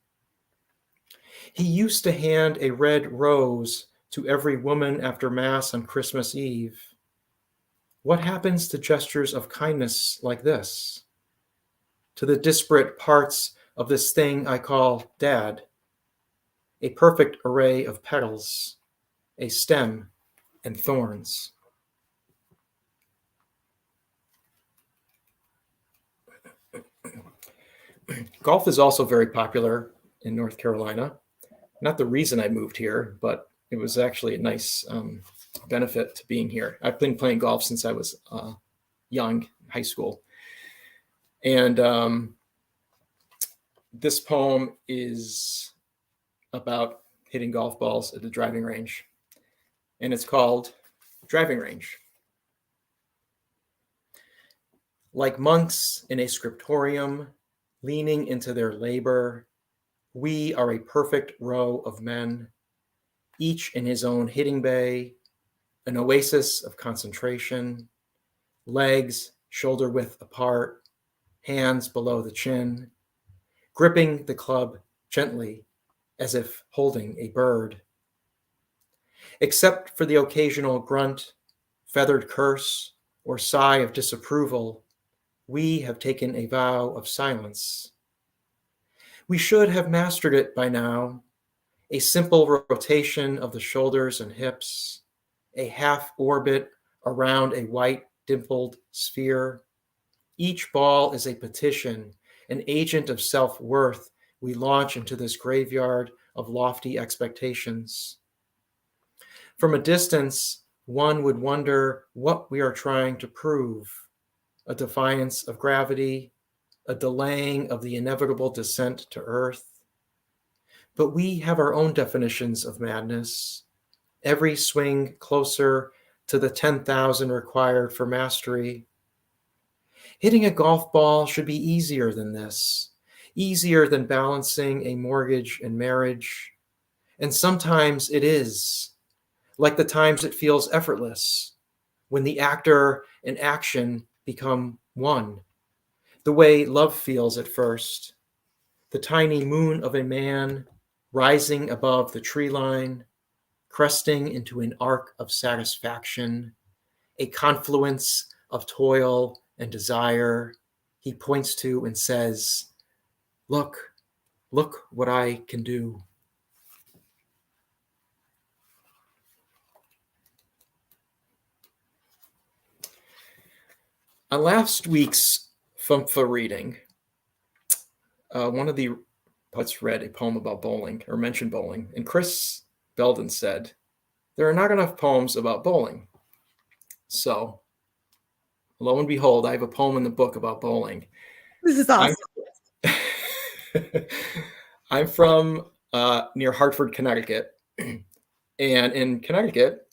He used to hand a red rose to every woman after Mass on Christmas Eve. What happens to gestures of kindness like this? To the disparate parts of this thing I call Dad? A perfect array of petals, a stem and thorns. Golf is also very popular in North Carolina. Not the reason I moved here, but it was actually a nice benefit to being here. I've been playing golf since I was young, high school. And this poem is about hitting golf balls at the driving range. And it's called Driving Range. Like monks in a scriptorium, leaning into their labor, we are a perfect row of men, each in his own hitting bay, an oasis of concentration, legs shoulder width apart, hands below the chin, gripping the club gently as if holding a bird. Except for the occasional grunt, feathered curse, or sigh of disapproval, we have taken a vow of silence. We should have mastered it by now, a simple rotation of the shoulders and hips, a half orbit around a white dimpled sphere. Each ball is a petition, an agent of self-worth we launch into this graveyard of lofty expectations. From a distance, one would wonder what we are trying to prove, a defiance of gravity, a delaying of the inevitable descent to earth. But we have our own definitions of madness, every swing closer to the 10,000 required for mastery. Hitting a golf ball should be easier than this, easier than balancing a mortgage and marriage. And sometimes it is, like the times it feels effortless, when the actor and action become one, the way love feels at first, the tiny moon of a man rising above the tree line, cresting into an arc of satisfaction, a confluence of toil and desire. He points to and says, look what I can do. On last week's FUMFA reading, one of the poets read a poem about bowling, or mentioned bowling, and Chris Belden said, "There are not enough poems about bowling." So, lo and behold, I have a poem in the book about bowling. This is awesome. I'm from near Hartford, Connecticut, and in Connecticut,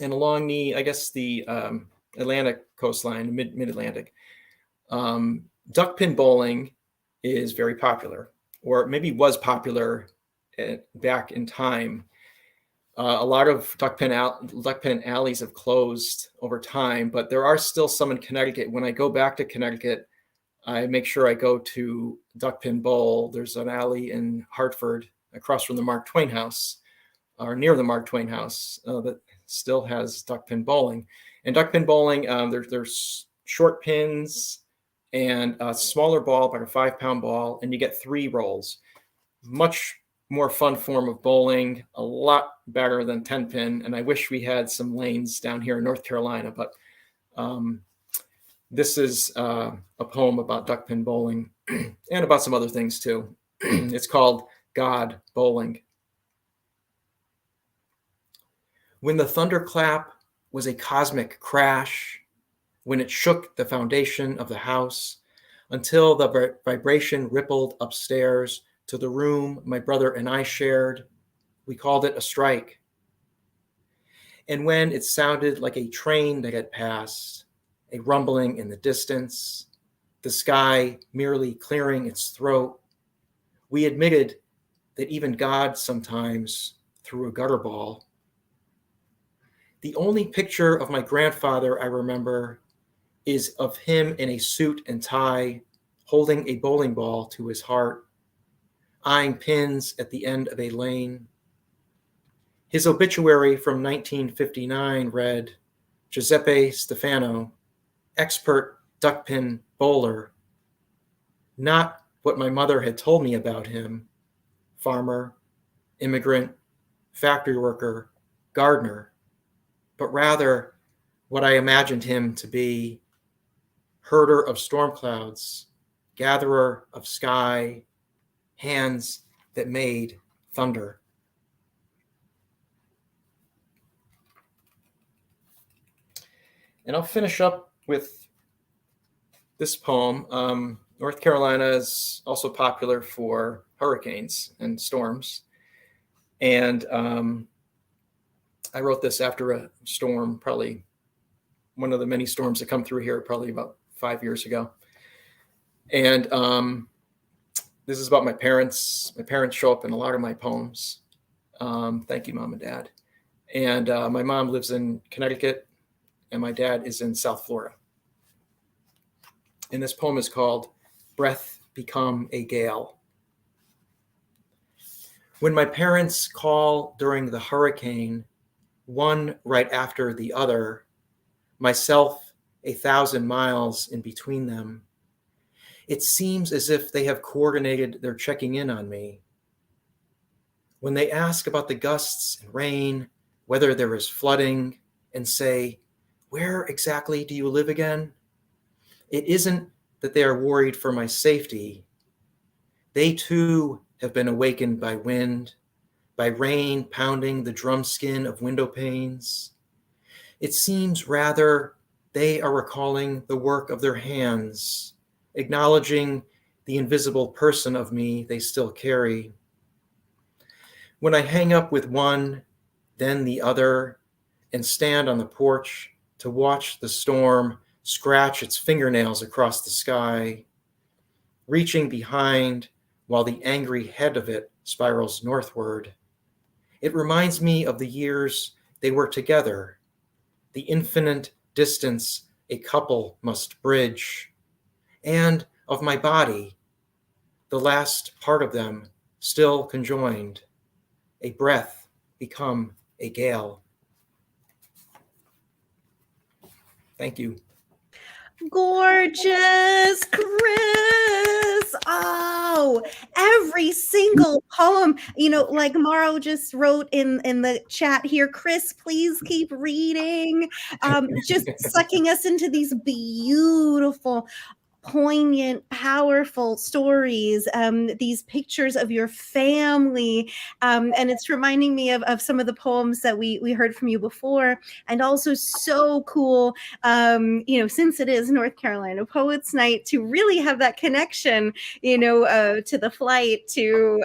and along the, I guess, the Atlantic coastline, mid-Atlantic, duck pin bowling is very popular, or maybe was popular back in time. A lot of duck pin alleys have closed over time, but there are still some in Connecticut. When I go back to Connecticut, I make sure I go to Duck Pin Bowl. There's an alley in Hartford across from the Mark Twain House, or near the Mark Twain House, that still has duck pin bowling. And duck pin bowling, there's short pins and a smaller ball, like a 5-pound ball, and you get 3 rolls. Much more fun form of bowling, a lot better than 10 pin. And I wish we had some lanes down here in North Carolina, but this is a poem about duck pin bowling and about some other things too. It's called God Bowling. When the thunderclap was a cosmic crash, when it shook the foundation of the house until the vibration rippled upstairs to the room my brother and I shared, we called it a strike. And when it sounded like a train that had passed, a rumbling in the distance, the sky merely clearing its throat, we admitted that even God sometimes threw a gutter ball. The only picture of my grandfather I remember is of him in a suit and tie, holding a bowling ball to his heart, eyeing pins at the end of a lane. His obituary from 1959 read, Giuseppe Stefano, expert duck pin bowler. Not what my mother had told me about him, farmer, immigrant, factory worker, gardener, but rather what I imagined him to be, herder of storm clouds, gatherer of sky, hands that made thunder. And I'll finish up with this poem. North Carolina is also popular for hurricanes and storms. And I wrote this after a storm, probably one of the many storms that come through here, probably about 5 years ago. And this is about my parents. My parents show up in a lot of my poems. Thank you, Mom and Dad. And my mom lives in Connecticut, and my dad is in South Florida. And this poem is called Breath Become a Gale. When my parents call during the hurricane, one right after the other, myself 1,000 miles in between them, it seems as if they have coordinated their checking in on me. When they ask about the gusts and rain, whether there is flooding, and say, "Where exactly do you live again?" It isn't that they are worried for my safety. They too have been awakened by wind, by rain pounding the drum skin of window panes. It seems rather they are recalling the work of their hands, acknowledging the invisible person of me they still carry. When I hang up with one, then the other, and stand on the porch to watch the storm scratch its fingernails across the sky, reaching behind while the angry head of it spirals northward, it reminds me of the years they were together, the infinite distance a couple must bridge, and of my body, the last part of them still conjoined, a breath become a gale. Thank you. Gorgeous, Chris. Oh, every single poem, like Maro just wrote in the chat here, Chris, please keep reading, just sucking us into these beautiful, poignant, powerful stories, these pictures of your family. And it's reminding me of some of the poems that we heard from you before. And also so cool, since it is North Carolina Poets Night, to really have that connection, to the flight, to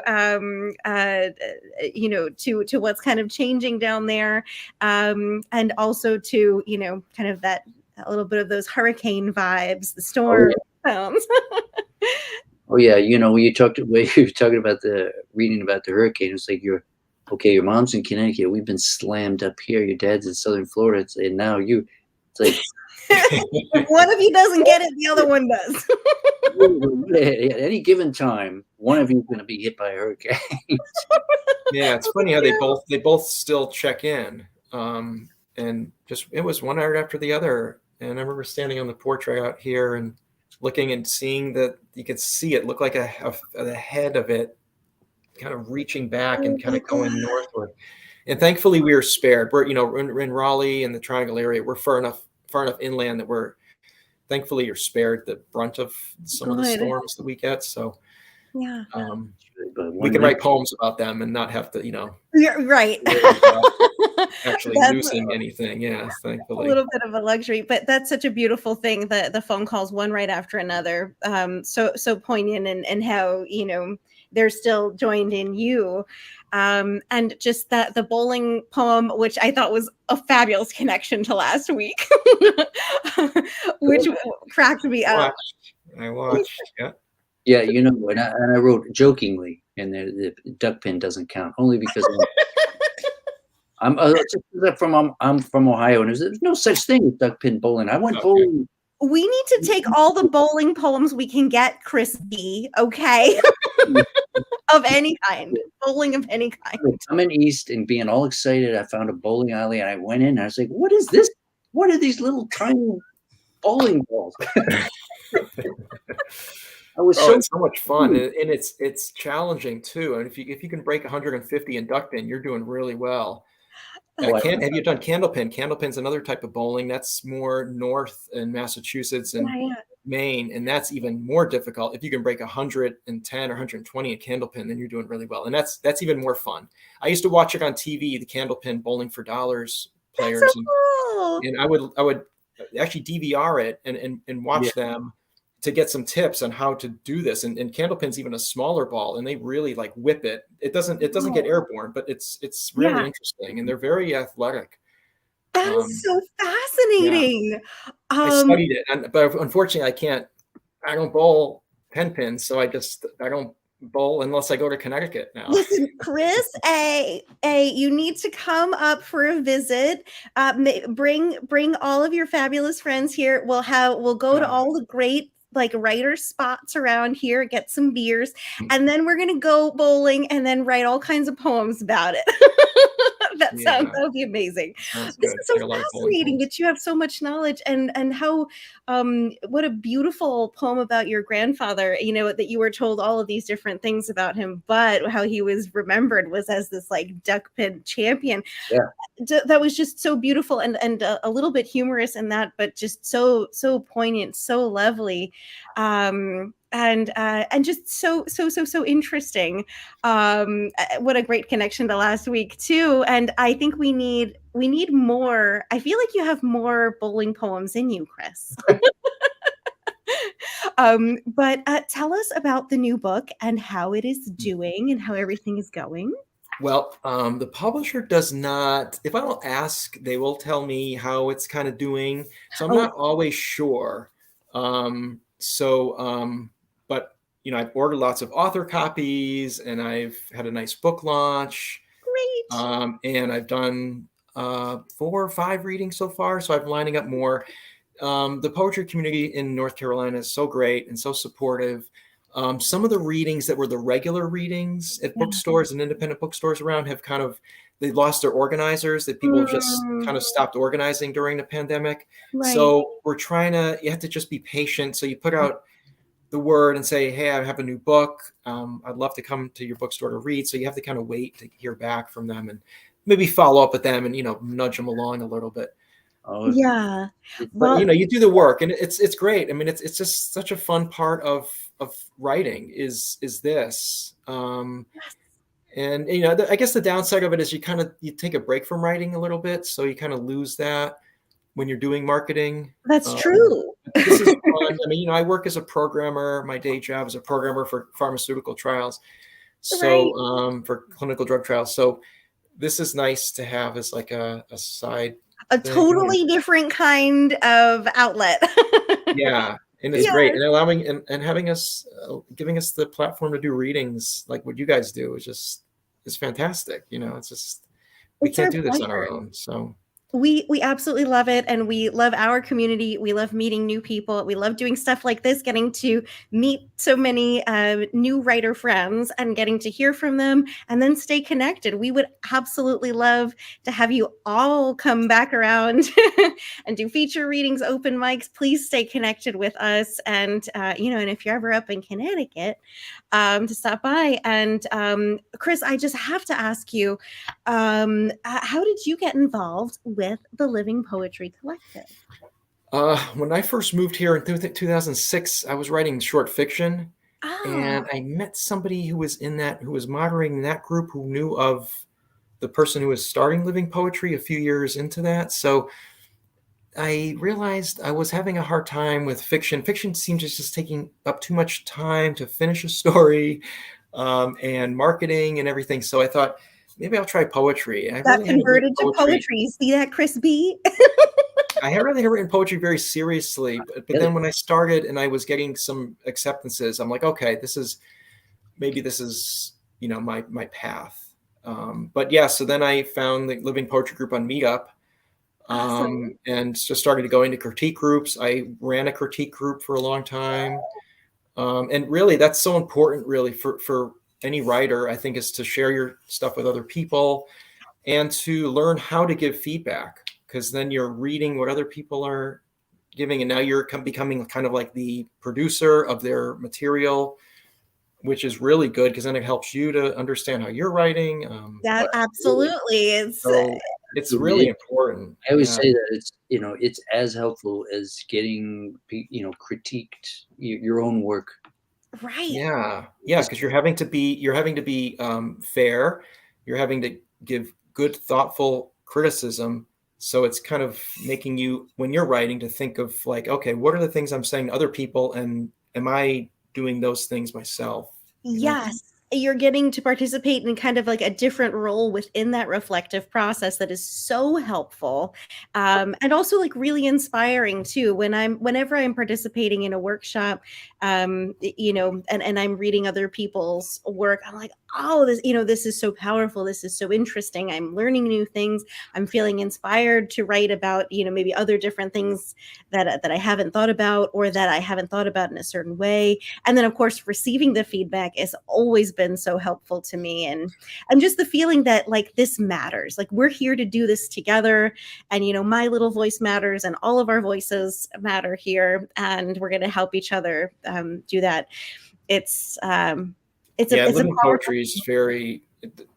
to what's kind of changing down there. And also to, kind of that a little bit of those hurricane vibes, the storm sounds. Oh yeah, when you were talking about reading about the hurricane, it's like your mom's in Connecticut, we've been slammed up here. Your dad's in Southern Florida, and now it's like if one of you doesn't get it, the other one does. At any given time, one of you is going to be hit by a hurricane. Yeah, it's funny how they both still check in, and just it was one right after the other. And I remember standing on the porch right out here and looking and seeing that you could see it look like the head of it kind of reaching back and kind of going northward. And thankfully we were spared. We're in Raleigh and the Triangle area. We're far enough inland that thankfully you're spared the brunt of some of the storms that we get. So yeah, we can write poems about them and not have to, You're right. actually losing anything. Yeah, thankfully. A little bit of a luxury, but that's such a beautiful thing, the phone calls one right after another. So poignant, and how, they're still joined in you. And just the bowling poem, which I thought was a fabulous connection to last week, which cracked me up. I watched, yeah. Yeah, and I wrote jokingly, and the duck pin doesn't count, only because I'm from Ohio, and there's no such thing as duck pin bowling. I went bowling. We need to take all the bowling poems we can get, Chris B. Okay, of any kind, bowling of any kind. I'm in East and being all excited. I found a bowling alley, and I went in. And I was like, "What is this? What are these little tiny bowling balls?" It's so much fun, and it's challenging too. And if you can break 150 in duck pin, you're doing really well. Have you done candlepin? Candlepin's another type of bowling that's more north in Massachusetts and Maine, and that's even more difficult. If you can break 110 or 120 in candlepin, then you're doing really well, and that's even more fun. I used to watch it on TV, the candlepin bowling for dollars players, that's so cool. And I would actually DVR it and watch them to get some tips on how to do this. And candlepin's even a smaller ball, and they really like whip it. It doesn't get airborne, but it's really interesting, and they're very athletic. That is so fascinating. Yeah. I studied it, but unfortunately I don't bowl 10 pins, so I don't bowl unless I go to Connecticut now. Listen, Chris, you need to come up for a visit. Bring all of your fabulous friends here. We'll go to all the great writer spots around here, get some beers, and then we're gonna go bowling and then write all kinds of poems about it. That would be amazing. This is so fascinating that you have so much knowledge, and how what a beautiful poem about your grandfather, that you were told all of these different things about him, but how he was remembered was as this duck pin champion. That was just so beautiful, and a little bit humorous in that, but just so poignant, so lovely, and just so interesting. What a great connection to last week too. And I think we need more. I feel like you have more bowling poems in you, Chris. But tell us about the new book and how it is doing and how everything is going. Well, the publisher does not, if I don't ask, they will tell me how it's kind of doing. So I'm not always sure. But I've ordered lots of author copies, and I've had a nice book launch. Great. And I've done 4 or 5 readings so far. So I'm lining up more. The poetry community in North Carolina is so great and so supportive. Some of the readings that were the regular readings at bookstores and independent bookstores around have they lost their organizers, that people just kind of stopped organizing during the pandemic. Right. So you have to just be patient. So you put out the word and say, hey, I have a new book. I'd love to come to your bookstore to read. So you have to kind of wait to hear back from them and maybe follow up with them and, nudge them along a little bit. Oh, Yeah. it's But, Well, you do the work, and it's great. I mean, it's just such a fun part of writing is this. And, I guess the downside of it is you take a break from writing a little bit. So you kind of lose that when you're doing marketing. that's true. This is fun. I mean, I work as a programmer. My day job is a programmer for pharmaceutical trials. Right. So, for clinical drug trials. So this is nice to have as like a side A thing. totally different kind of outlet. Yeah. And it's Yes. great. And allowing and having us, giving us the platform to do readings like what you guys do is fantastic. It's just, we It's our can't do this on our pleasure. own. So We absolutely love it, and we love our community. We love meeting new people. We love doing stuff like this, getting to meet so many new writer friends and getting to hear from them and then stay connected. We would absolutely love to have you all come back around and do feature readings, open mics. Please stay connected with us, and and if you're ever up in Connecticut, to stop by. And Chris, I just have to ask you, how did you get involved with the Living Poetry Collective? when I first moved here in 2006, I was writing short fiction, Oh, and I met somebody who was moderating that group, who knew of the person who was starting Living Poetry a few years into that. So I realized I was having a hard time with fiction. Fiction seemed just taking up too much time to finish a story, and marketing and everything. So I thought, maybe I'll try poetry. I that really hadn't written converted to poetry. poetry. See that, Chris B? I had really written poetry very seriously, but then when I started and I was getting some acceptances, I'm like, okay, this is my path. But yeah, so then I found the Living Poetry group on Meetup, Awesome. and just started to go into critique groups. I ran a critique group for a long time, and really, that's so important, really, for any writer, I think, is to share your stuff with other people and to learn how to give feedback, because then you're reading what other people are giving, and now you're becoming kind of like the producer of their material, which is really good because then it helps you to understand how you're writing. That absolutely is. So it's really important. I always Yeah. say that it's as helpful as getting critiqued your own work. Right. Yeah, because you're having to be fair. You're having to give good, thoughtful criticism. So it's kind of making you, when you're writing, to think of like, okay, what are the things I'm saying to other people, and am I doing those things myself? Yes. You're getting to participate in kind of like a different role within that reflective process that is so helpful, and also like really inspiring too. Whenever I'm participating in a workshop, and I'm reading other people's work, I'm like, oh, this is so powerful. This is so interesting. I'm learning new things. I'm feeling inspired to write about maybe other different things that I haven't thought about, or that I haven't thought about in a certain way. And then of course receiving the feedback has always been so helpful to me, and just the feeling that like this matters, like we're here to do this together, and my little voice matters, and all of our voices matter here, and we're going to help each other do that. It's it's a Living powerful. poetry is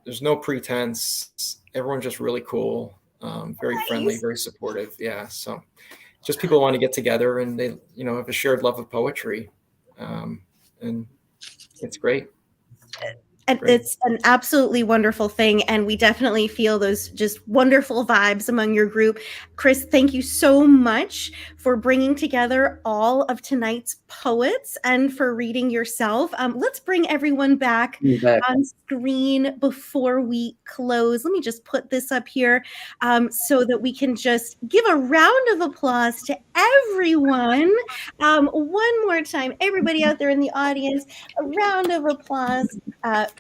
there's no pretense. Everyone's just really cool, very friendly, very supportive. Yeah, so just people want to get together, and they have a shared love of poetry, and it's great. And it's an absolutely wonderful thing, and we definitely feel those just wonderful vibes among your group. Chris, thank you so much for bringing together all of tonight's poets and for reading yourself. Let's bring everyone back on screen before we close. Let me just put this up here, so that we can just give a round of applause to everyone. One more time, everybody out there in the audience, a round of applause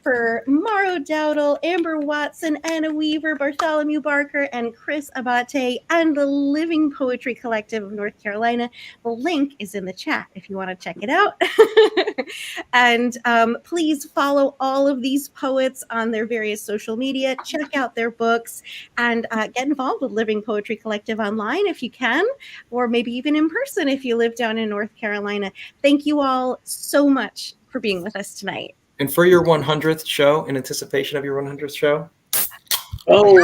for Maro Dowdle, Amber Watson, Anna Weaver, Bartholomew Barker, and Chris Abate, and the Living Poetry Collective of North Carolina. The link is in the chat if you want to check it out. And please follow all of these poets on their various social media. Check out their books and get involved with Living Poetry Collective online if you can, or maybe even in person if you live down in North Carolina. Thank you all so much for being with us tonight. And for your 100th show, in anticipation of your 100th show. Oh,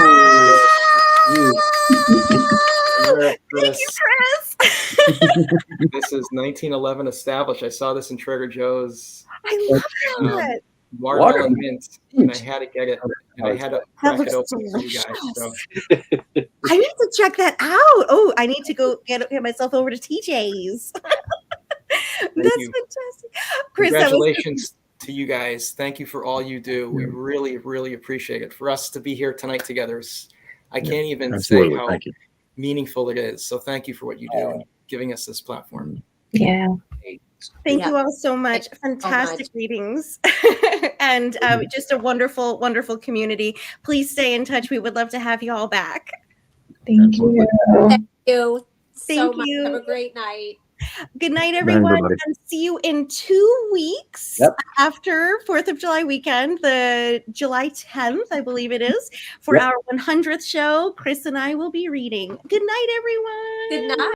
Thank you, Chris. This is 1911 established. I saw this in Trader Joe's. I love that. Watermelon mint, and I had to get it. And I had to crack it open for you delicious. guys. So. I need to check that out. Oh, I need to go get myself over to TJ's. That's you. fantastic. Chris, congratulations to you guys. Thank you for all you do. We really, really appreciate it. For us to be here tonight together, I can't even say how meaningful it is. So thank you for what you do and giving us this platform. Yeah. Thank you all so much. Fantastic readings and just a wonderful, wonderful community. Please stay in touch. We would love to have you all back. Thank you. Thank you so Thank much. you. Have a great night. Good night, everyone, and see you in 2 weeks after 4th of July weekend, the July 10th, I believe it is, for our 100th show. Chris and I will be reading. Good night, everyone. Good night.